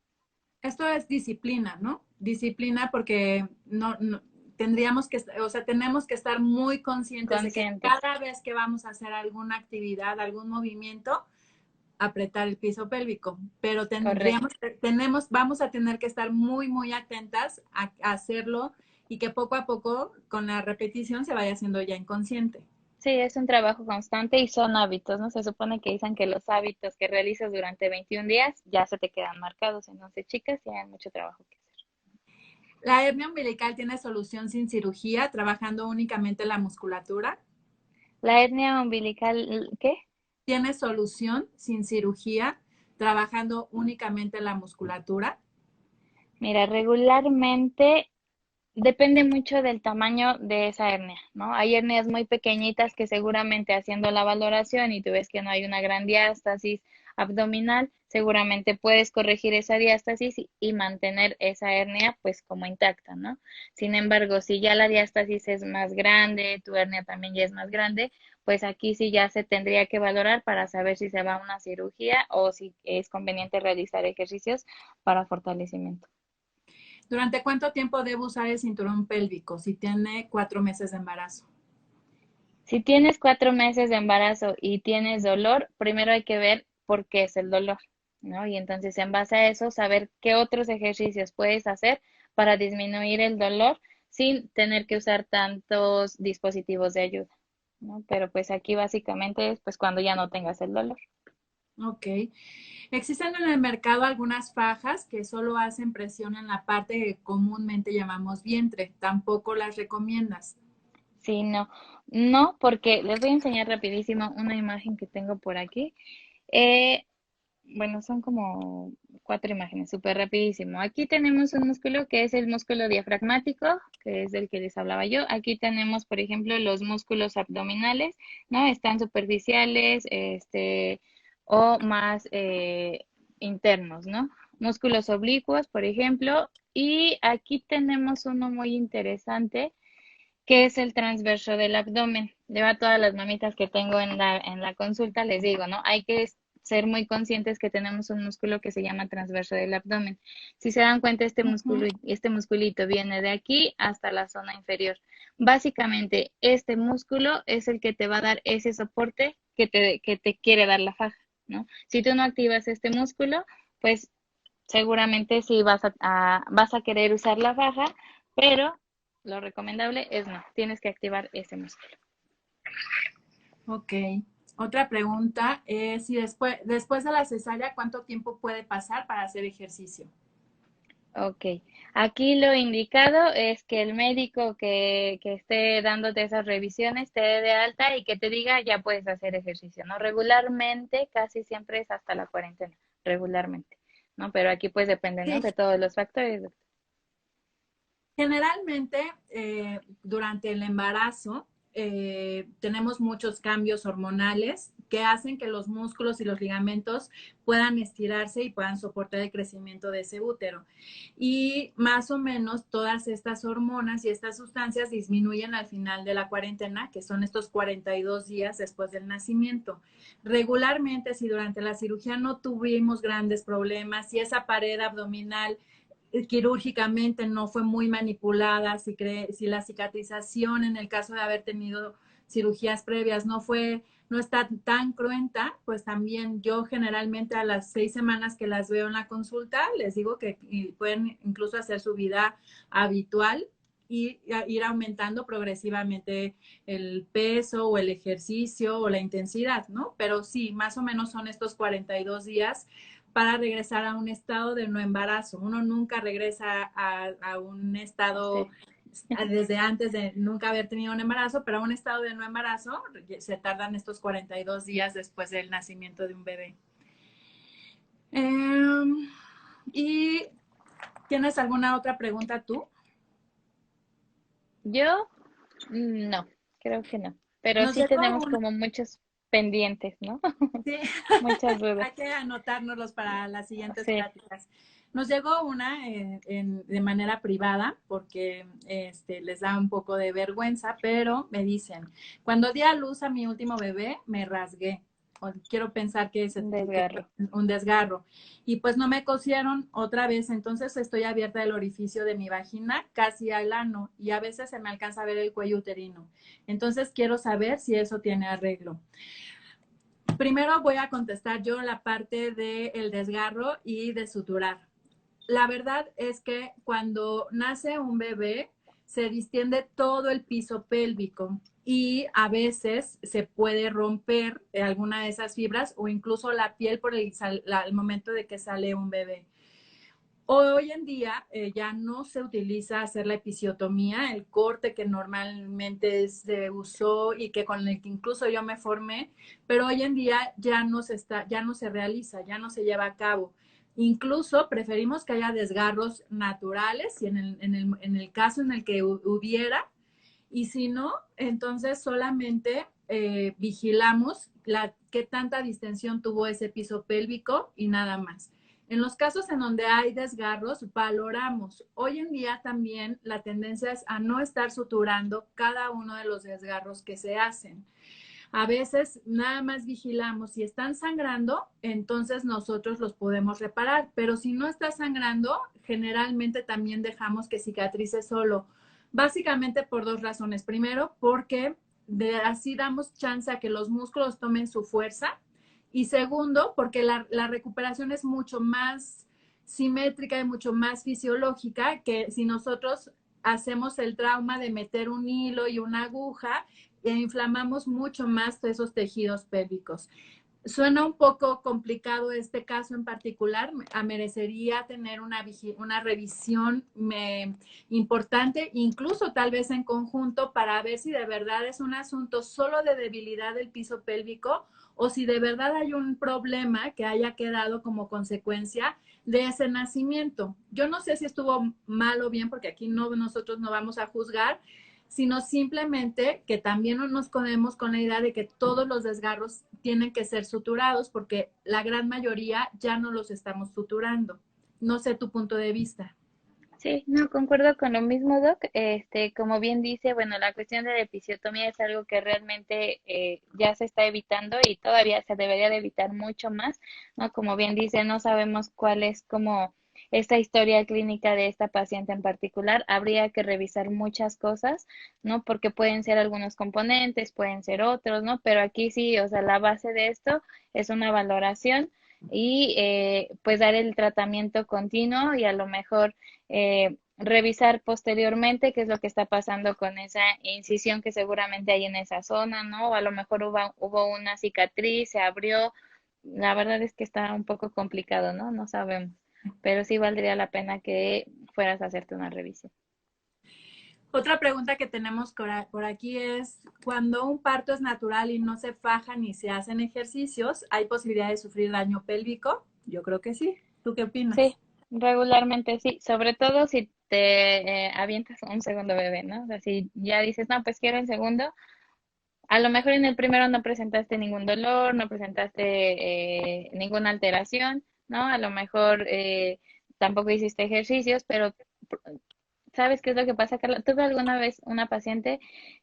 Esto es disciplina, ¿no? Disciplina porque tendríamos que, o sea, tenemos que estar muy conscientes de que Conscientes, cada vez que vamos a hacer alguna actividad, algún movimiento, apretar el piso pélvico, pero correcto. vamos a tener que estar muy, muy atentas a hacerlo y que poco a poco, con la repetición, se vaya haciendo ya inconsciente. Sí, es un trabajo constante y son hábitos, ¿no? Se supone que dicen que los hábitos que realizas durante 21 días ya se te quedan marcados. Entonces, chicas, tienen mucho trabajo que hacer. La hernia umbilical tiene solución sin cirugía, trabajando únicamente la musculatura. La etnia umbilical, ¿qué? Tiene solución sin cirugía, trabajando únicamente la musculatura. Mira, regularmente depende mucho del tamaño de esa hernia, ¿no? Hay hernias muy pequeñitas que seguramente haciendo la valoración y tú ves que no hay una gran diástasis abdominal, seguramente puedes corregir esa diástasis y mantener esa hernia pues como intacta, ¿no? Sin embargo, si ya la diástasis es más grande, tu hernia también ya es más grande, pues aquí sí ya se tendría que valorar para saber si se va a una cirugía o si es conveniente realizar ejercicios para fortalecimiento. ¿Durante cuánto tiempo debe usar el cinturón pélvico si tiene 4 meses de embarazo? Si tienes 4 meses de embarazo y tienes dolor, primero hay que ver por qué es el dolor, ¿no? Y entonces en base a eso, saber qué otros ejercicios puedes hacer para disminuir el dolor sin tener que usar tantos dispositivos de ayuda, ¿no? Pero pues aquí básicamente es pues cuando ya no tengas el dolor. Ok. Existen en el mercado algunas fajas que solo hacen presión en la parte que comúnmente llamamos vientre. Tampoco las recomiendas. Sí, no, no, porque les voy a enseñar rapidísimo una imagen que tengo por aquí. Eh, Bueno, son como 4 imágenes, súper rapidísimo. Aquí tenemos un músculo que es el músculo diafragmático, que es del que les hablaba yo. Aquí tenemos, por ejemplo, los músculos abdominales, ¿no? Están superficiales, o más internos, ¿no? Músculos oblicuos, por ejemplo. Y aquí tenemos uno muy interesante, que es el transverso del abdomen. Yo a todas las mamitas que tengo en la consulta les digo, ¿no? Hay que ser muy conscientes que tenemos un músculo que se llama transverso del abdomen. Si se dan cuenta, Ujú. este musculito viene de aquí hasta la zona inferior. Básicamente, este músculo es el que te va a dar ese soporte que te quiere dar la faja, ¿no? Si tú no activas este músculo, pues seguramente sí vas a querer usar la faja, pero lo recomendable es no, tienes que activar ese músculo. Ok. Otra pregunta es si después de la cesárea, ¿cuánto tiempo puede pasar para hacer ejercicio? Ok, aquí lo indicado es que el médico que esté dándote esas revisiones te dé de alta y que te diga ya puedes hacer ejercicio, ¿no? Regularmente, casi siempre es hasta la cuarentena, regularmente, ¿no? Pero aquí pues depende, ¿no? Sí, De todos los factores. generalmente, durante el embarazo, tenemos muchos cambios hormonales que hacen que los músculos y los ligamentos puedan estirarse y puedan soportar el crecimiento de ese útero. Y más o menos todas estas hormonas y estas sustancias disminuyen al final de la cuarentena, que son estos 42 días después del nacimiento. Regularmente, si durante la cirugía no tuvimos grandes problemas, si esa pared abdominal quirúrgicamente no fue muy manipulada, si la cicatrización en el caso de haber tenido cirugías previas no está tan cruenta, pues también yo generalmente a las 6 semanas que las veo en la consulta, les digo que pueden incluso hacer su vida habitual y ir aumentando progresivamente el peso o el ejercicio o la intensidad, ¿no? Pero sí, más o menos son estos 42 días para regresar a un estado de no embarazo. Uno nunca regresa a un estado Sí. desde antes de nunca haber tenido un embarazo, pero a un estado de no embarazo se tardan estos 42 días después del nacimiento de un bebé. ¿Y tienes alguna otra pregunta tú? Yo, no, creo que no. Pero Nos sí llegó tenemos una, como muchos pendientes, ¿no? sí, Muchas dudas. hay que anotárnoslos para las siguientes Sí, pláticas. Nos llegó una de manera privada porque les da un poco de vergüenza, pero me dicen, cuando di a luz a mi último bebé, me rasgué. Quiero pensar un que fue desgarro. un desgarro. Y pues no me cosieron otra vez, entonces estoy abierta del orificio de mi vagina casi al ano y a veces se me alcanza a ver el cuello uterino. Entonces quiero saber si eso tiene arreglo. Primero voy a contestar yo la parte del desgarro y de suturar. La verdad es que cuando nace un bebé se distiende todo el piso pélvico y a veces se puede romper alguna de esas fibras o incluso la piel por el momento de que sale un bebé. Hoy en día ya no se utiliza hacer la episiotomía, el corte que normalmente se usó y que con el que incluso yo me formé, pero hoy en día ya no se realiza, ya no se lleva a cabo. Incluso preferimos que haya desgarros naturales y en el caso en el que hubiera, y si no, entonces solamente vigilamos qué tanta distensión tuvo ese piso pélvico y nada más. En los casos en donde hay desgarros, valoramos. Hoy en día también la tendencia es a no estar suturando cada uno de los desgarros que se hacen. A veces nada más vigilamos si están sangrando, entonces nosotros los podemos reparar, pero si no está sangrando, generalmente también dejamos que cicatrice solo, básicamente por dos razones. Primero, porque así damos chance a que los músculos tomen su fuerza y segundo, porque la recuperación es mucho más simétrica y mucho más fisiológica que si nosotros hacemos el trauma de meter un hilo y una aguja e inflamamos mucho más esos tejidos pélvicos. Suena un poco complicado este caso en particular, merecería tener una revisión importante, incluso tal vez en conjunto, para ver si de verdad es un asunto solo de debilidad del piso pélvico o si de verdad hay un problema que haya quedado como consecuencia de ese nacimiento. Yo no sé si estuvo mal o bien, porque aquí nosotros no vamos a juzgar, sino simplemente que también no nos ponemos con la idea de que todos los desgarros tienen que ser suturados, porque la gran mayoría ya no los estamos suturando. No sé tu punto de vista. Sí, no, concuerdo con lo mismo, Doc. Como bien dice, bueno, la cuestión de la episiotomía es algo que realmente ya se está evitando y todavía se debería de evitar mucho más, ¿no? Como bien dice, no sabemos cuál es como esta historia clínica de esta paciente en particular. Habría que revisar muchas cosas, ¿no? Porque pueden ser algunos componentes, pueden ser otros, ¿no? Pero aquí sí, o sea, la base de esto es una valoración y pues dar el tratamiento continuo y a lo mejor revisar posteriormente qué es lo que está pasando con esa incisión que seguramente hay en esa zona, ¿no? O a lo mejor hubo una cicatriz, se abrió. La verdad es que está un poco complicado, ¿no? No sabemos. Pero sí valdría la pena que fueras a hacerte una revisión. Otra pregunta que tenemos por aquí es, cuando un parto es natural y no se faja ni se hacen ejercicios, ¿hay posibilidad de sufrir daño pélvico? Yo creo que sí. ¿Tú qué opinas? Sí, regularmente sí, sobre todo si te avientas un segundo bebé, ¿no? O sea, si ya dices, no, pues quiero el segundo, a lo mejor en el primero no presentaste ningún dolor, no presentaste ninguna alteración, ¿no? A lo mejor tampoco hiciste ejercicios, pero ¿sabes qué es lo que pasa, Carla? Tuve alguna vez una paciente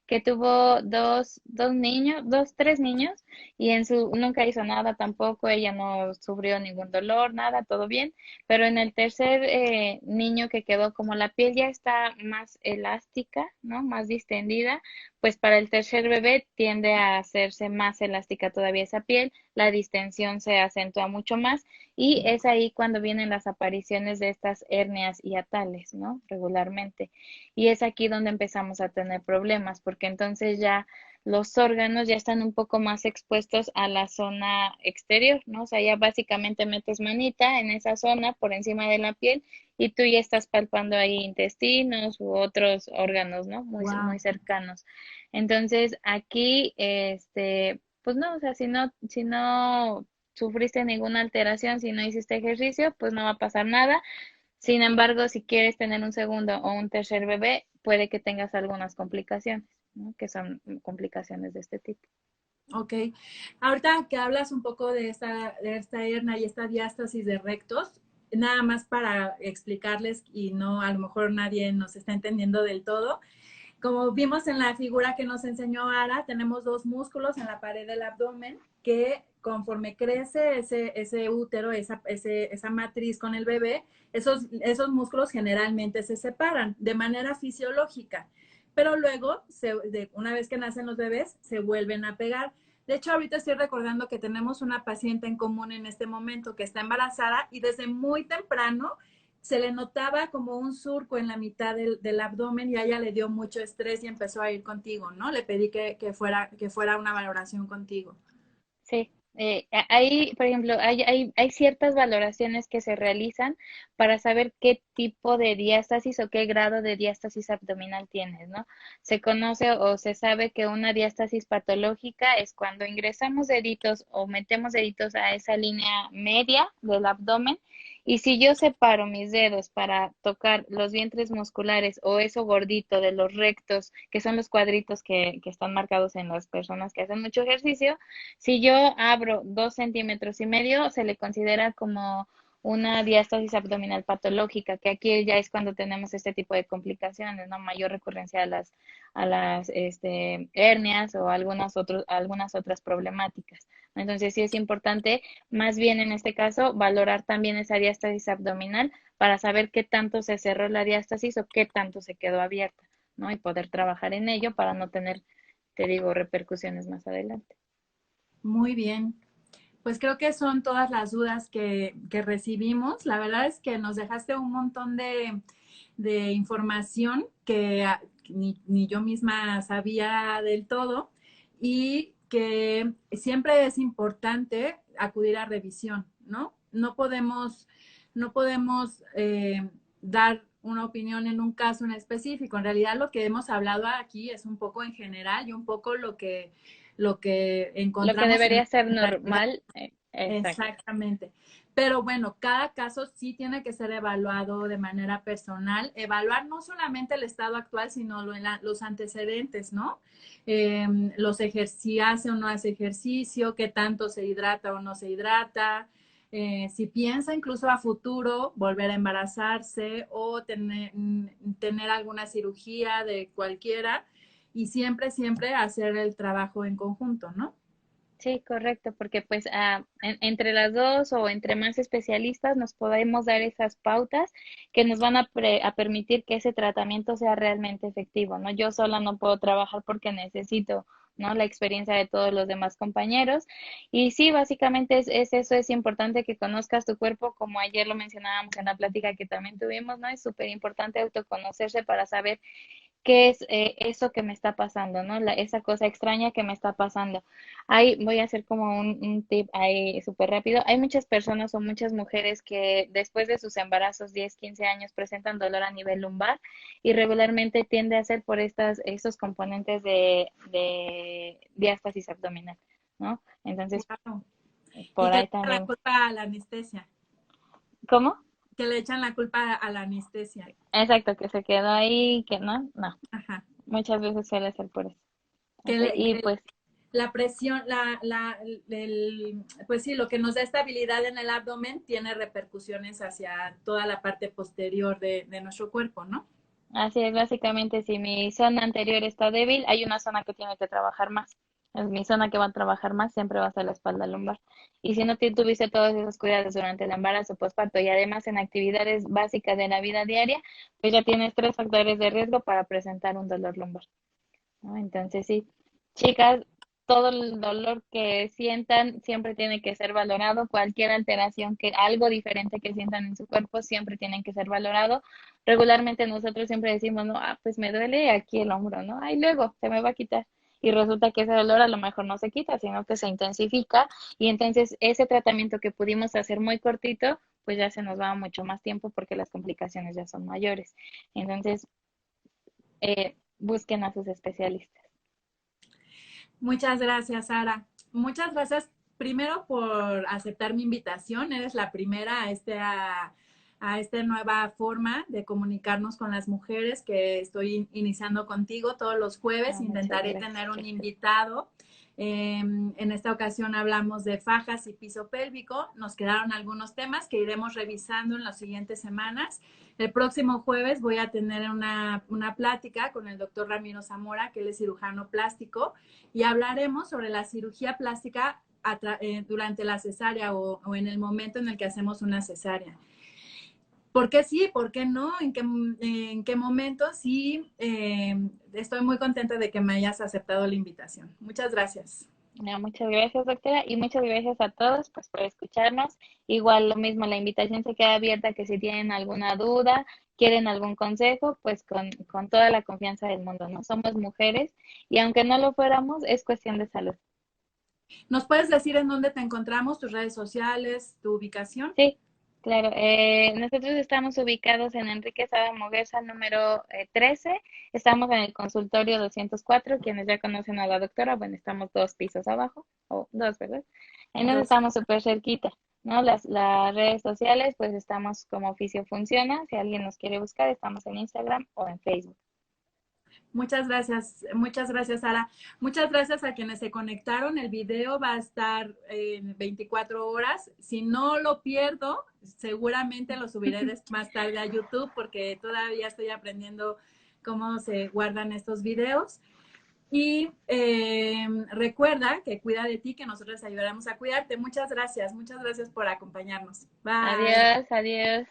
que tuvo dos niños, tres niños, y nunca hizo nada tampoco, ella no sufrió ningún dolor, nada, todo bien, pero en el tercer niño que quedó, como la piel ya está más elástica, ¿no? Más distendida, pues para el tercer bebé tiende a hacerse más elástica todavía esa piel, la distensión se acentúa mucho más y es ahí cuando vienen las apariciones de estas hernias hiatales, ¿no? Regularmente. Y es aquí donde empezamos a tener problemas, porque entonces ya los órganos ya están un poco más expuestos a la zona exterior, ¿no? O sea, ya básicamente metes manita en esa zona por encima de la piel y tú ya estás palpando ahí intestinos u otros órganos, ¿no? Muy, Wow. muy cercanos. Entonces, aquí, pues no, o sea, si no sufriste ninguna alteración, si no hiciste ejercicio, pues no va a pasar nada. Sin embargo, si quieres tener un segundo o un tercer bebé, puede que tengas algunas complicaciones, ¿no? Que son complicaciones de este tipo. Ok. Ahorita que hablas un poco de esta hernia y esta diástasis de rectos, nada más para explicarles y no, a lo mejor nadie nos está entendiendo del todo. Como vimos en la figura que nos enseñó Ara, tenemos dos músculos en la pared del abdomen que conforme crece ese útero, esa matriz con el bebé, esos músculos generalmente se separan de manera fisiológica, pero luego, una vez que nacen los bebés, se vuelven a pegar. De hecho, ahorita estoy recordando que tenemos una paciente en común en este momento que está embarazada y desde muy temprano se le notaba como un surco en la mitad del abdomen y a ella le dio mucho estrés y empezó a ir contigo, ¿no? Le pedí que fuera una valoración contigo. Sí, hay, por ejemplo, hay ciertas valoraciones que se realizan para saber qué tipo de diástasis o qué grado de diástasis abdominal tienes, ¿no? Se conoce o se sabe que una diástasis patológica es cuando ingresamos deditos o metemos deditos a esa línea media del abdomen y si yo separo mis dedos para tocar los vientres musculares o eso gordito de los rectos, que son los cuadritos que están marcados en las personas que hacen mucho ejercicio, si yo abro 2,5 centímetros, se le considera como una diástasis abdominal patológica, que aquí ya es cuando tenemos este tipo de complicaciones, ¿no? Mayor recurrencia a las hernias o algunas otras problemáticas. Entonces sí es importante, más bien en este caso, valorar también esa diástasis abdominal para saber qué tanto se cerró la diástasis o qué tanto se quedó abierta, ¿no? Y poder trabajar en ello para no tener, te digo, repercusiones más adelante. Muy bien. Pues creo que son todas las dudas que recibimos. La verdad es que nos dejaste un montón de información que ni yo misma sabía del todo y que siempre es importante acudir a revisión, ¿no? No podemos dar una opinión en un caso en específico. En realidad lo que hemos hablado aquí es un poco en general y un poco lo que Lo que encontramos en debería ser la realidad. normal, exacto. Exactamente. Pero bueno, cada caso sí tiene que ser evaluado de manera personal. Evaluar no solamente el estado actual, sino los antecedentes, ¿no? Si hace o no hace ejercicio, qué tanto se hidrata o no se hidrata. Si piensa incluso a futuro volver a embarazarse o tener alguna cirugía de cualquiera y siempre, siempre hacer el trabajo en conjunto, ¿no? Sí, correcto, porque pues entre las dos o entre más especialistas nos podemos dar esas pautas que nos van a permitir que ese tratamiento sea realmente efectivo, ¿no? Yo sola no puedo trabajar porque necesito, ¿no? La experiencia de todos los demás compañeros. Y sí, básicamente es eso, es importante que conozcas tu cuerpo, como ayer lo mencionábamos en la plática que también tuvimos, ¿no? Es súper importante autoconocerse para saber qué es eso que me está pasando, ¿no? Esa cosa extraña que me está pasando. Voy a hacer como un tip ahí súper rápido. Hay muchas personas o muchas mujeres que después de sus embarazos, 10, 15 años, presentan dolor a nivel lumbar y regularmente tiende a ser por estos componentes de diástasis abdominal, ¿no? Entonces, Claro. Y por que le ahí echan la también. culpa a la anestesia, ¿Cómo? que le echan la culpa a la anestesia. Exacto, que se quedó ahí, que no, no. Ajá. Muchas veces suele ser por eso. Que, Ok, y pues la presión, pues sí, lo que nos da estabilidad en el abdomen tiene repercusiones hacia toda la parte posterior de nuestro cuerpo, ¿no? así es, básicamente, si mi zona anterior está débil, hay una zona que tiene que trabajar más. Mi zona que va a trabajar más siempre va a ser la espalda lumbar. Y si no tuviste todos esos cuidados durante el embarazo, postparto y además en actividades básicas de la vida diaria, pues ya tienes 3 factores de riesgo para presentar un dolor lumbar. ¿no? Entonces, sí, chicas, todo el dolor que sientan siempre tiene que ser valorado, cualquier alteración que, algo diferente que sientan en su cuerpo, siempre tienen que ser valorado. Regularmente nosotros siempre decimos, no, pues me duele aquí el hombro, ¿no? Ahí luego se me va a quitar. Y resulta que ese dolor a lo mejor no se quita, sino que se intensifica. Y entonces ese tratamiento que pudimos hacer muy cortito, pues ya se nos va mucho más tiempo porque las complicaciones ya son mayores. Entonces, busquen a sus especialistas. Muchas gracias, Sara. Muchas gracias primero por aceptar mi invitación. Eres la primera a esta nueva forma de comunicarnos con las mujeres que estoy iniciando contigo todos los jueves. Ah, muchas Intentaré gracias, tener un Roxana. invitado. En esta ocasión hablamos de fajas y piso pélvico. Nos quedaron algunos temas que iremos revisando en las siguientes semanas. El próximo jueves voy a tener una plática con el doctor Ramiro Zamora, que él es cirujano plástico, y hablaremos sobre la cirugía plástica durante la cesárea o en el momento en el que hacemos una cesárea. ¿Por qué sí? ¿Por qué no? En qué momento? Sí, estoy muy contenta de que me hayas aceptado la invitación. Muchas gracias. No, muchas gracias, doctora, y muchas gracias a todos pues por escucharnos. Igual lo mismo, la invitación se queda abierta que si tienen alguna duda, quieren algún consejo, pues con toda la confianza del mundo, ¿no? Somos mujeres y aunque no lo fuéramos, es cuestión de salud. ¿Nos puedes decir en dónde te encontramos, tus redes sociales, tu ubicación? Sí, claro. Nosotros estamos ubicados en Enrique Sada Moguerza número 13. Estamos en el consultorio 204. Quienes ya conocen a la doctora, bueno, estamos 2 pisos abajo, o dos, ¿verdad? Entonces Dos. estamos súper cerquita, ¿no? Las redes sociales, pues estamos como Oficio Funciona. Si alguien nos quiere buscar, estamos en Instagram o en Facebook. Muchas gracias, Sara. Muchas gracias a quienes se conectaron. El video va a estar en 24 horas. Si no lo pierdo, seguramente lo subiré más tarde a YouTube porque todavía estoy aprendiendo cómo se guardan estos videos. Y recuerda que cuida de ti, que nosotros ayudaremos a cuidarte. Muchas gracias por acompañarnos. Bye. Adiós, adiós.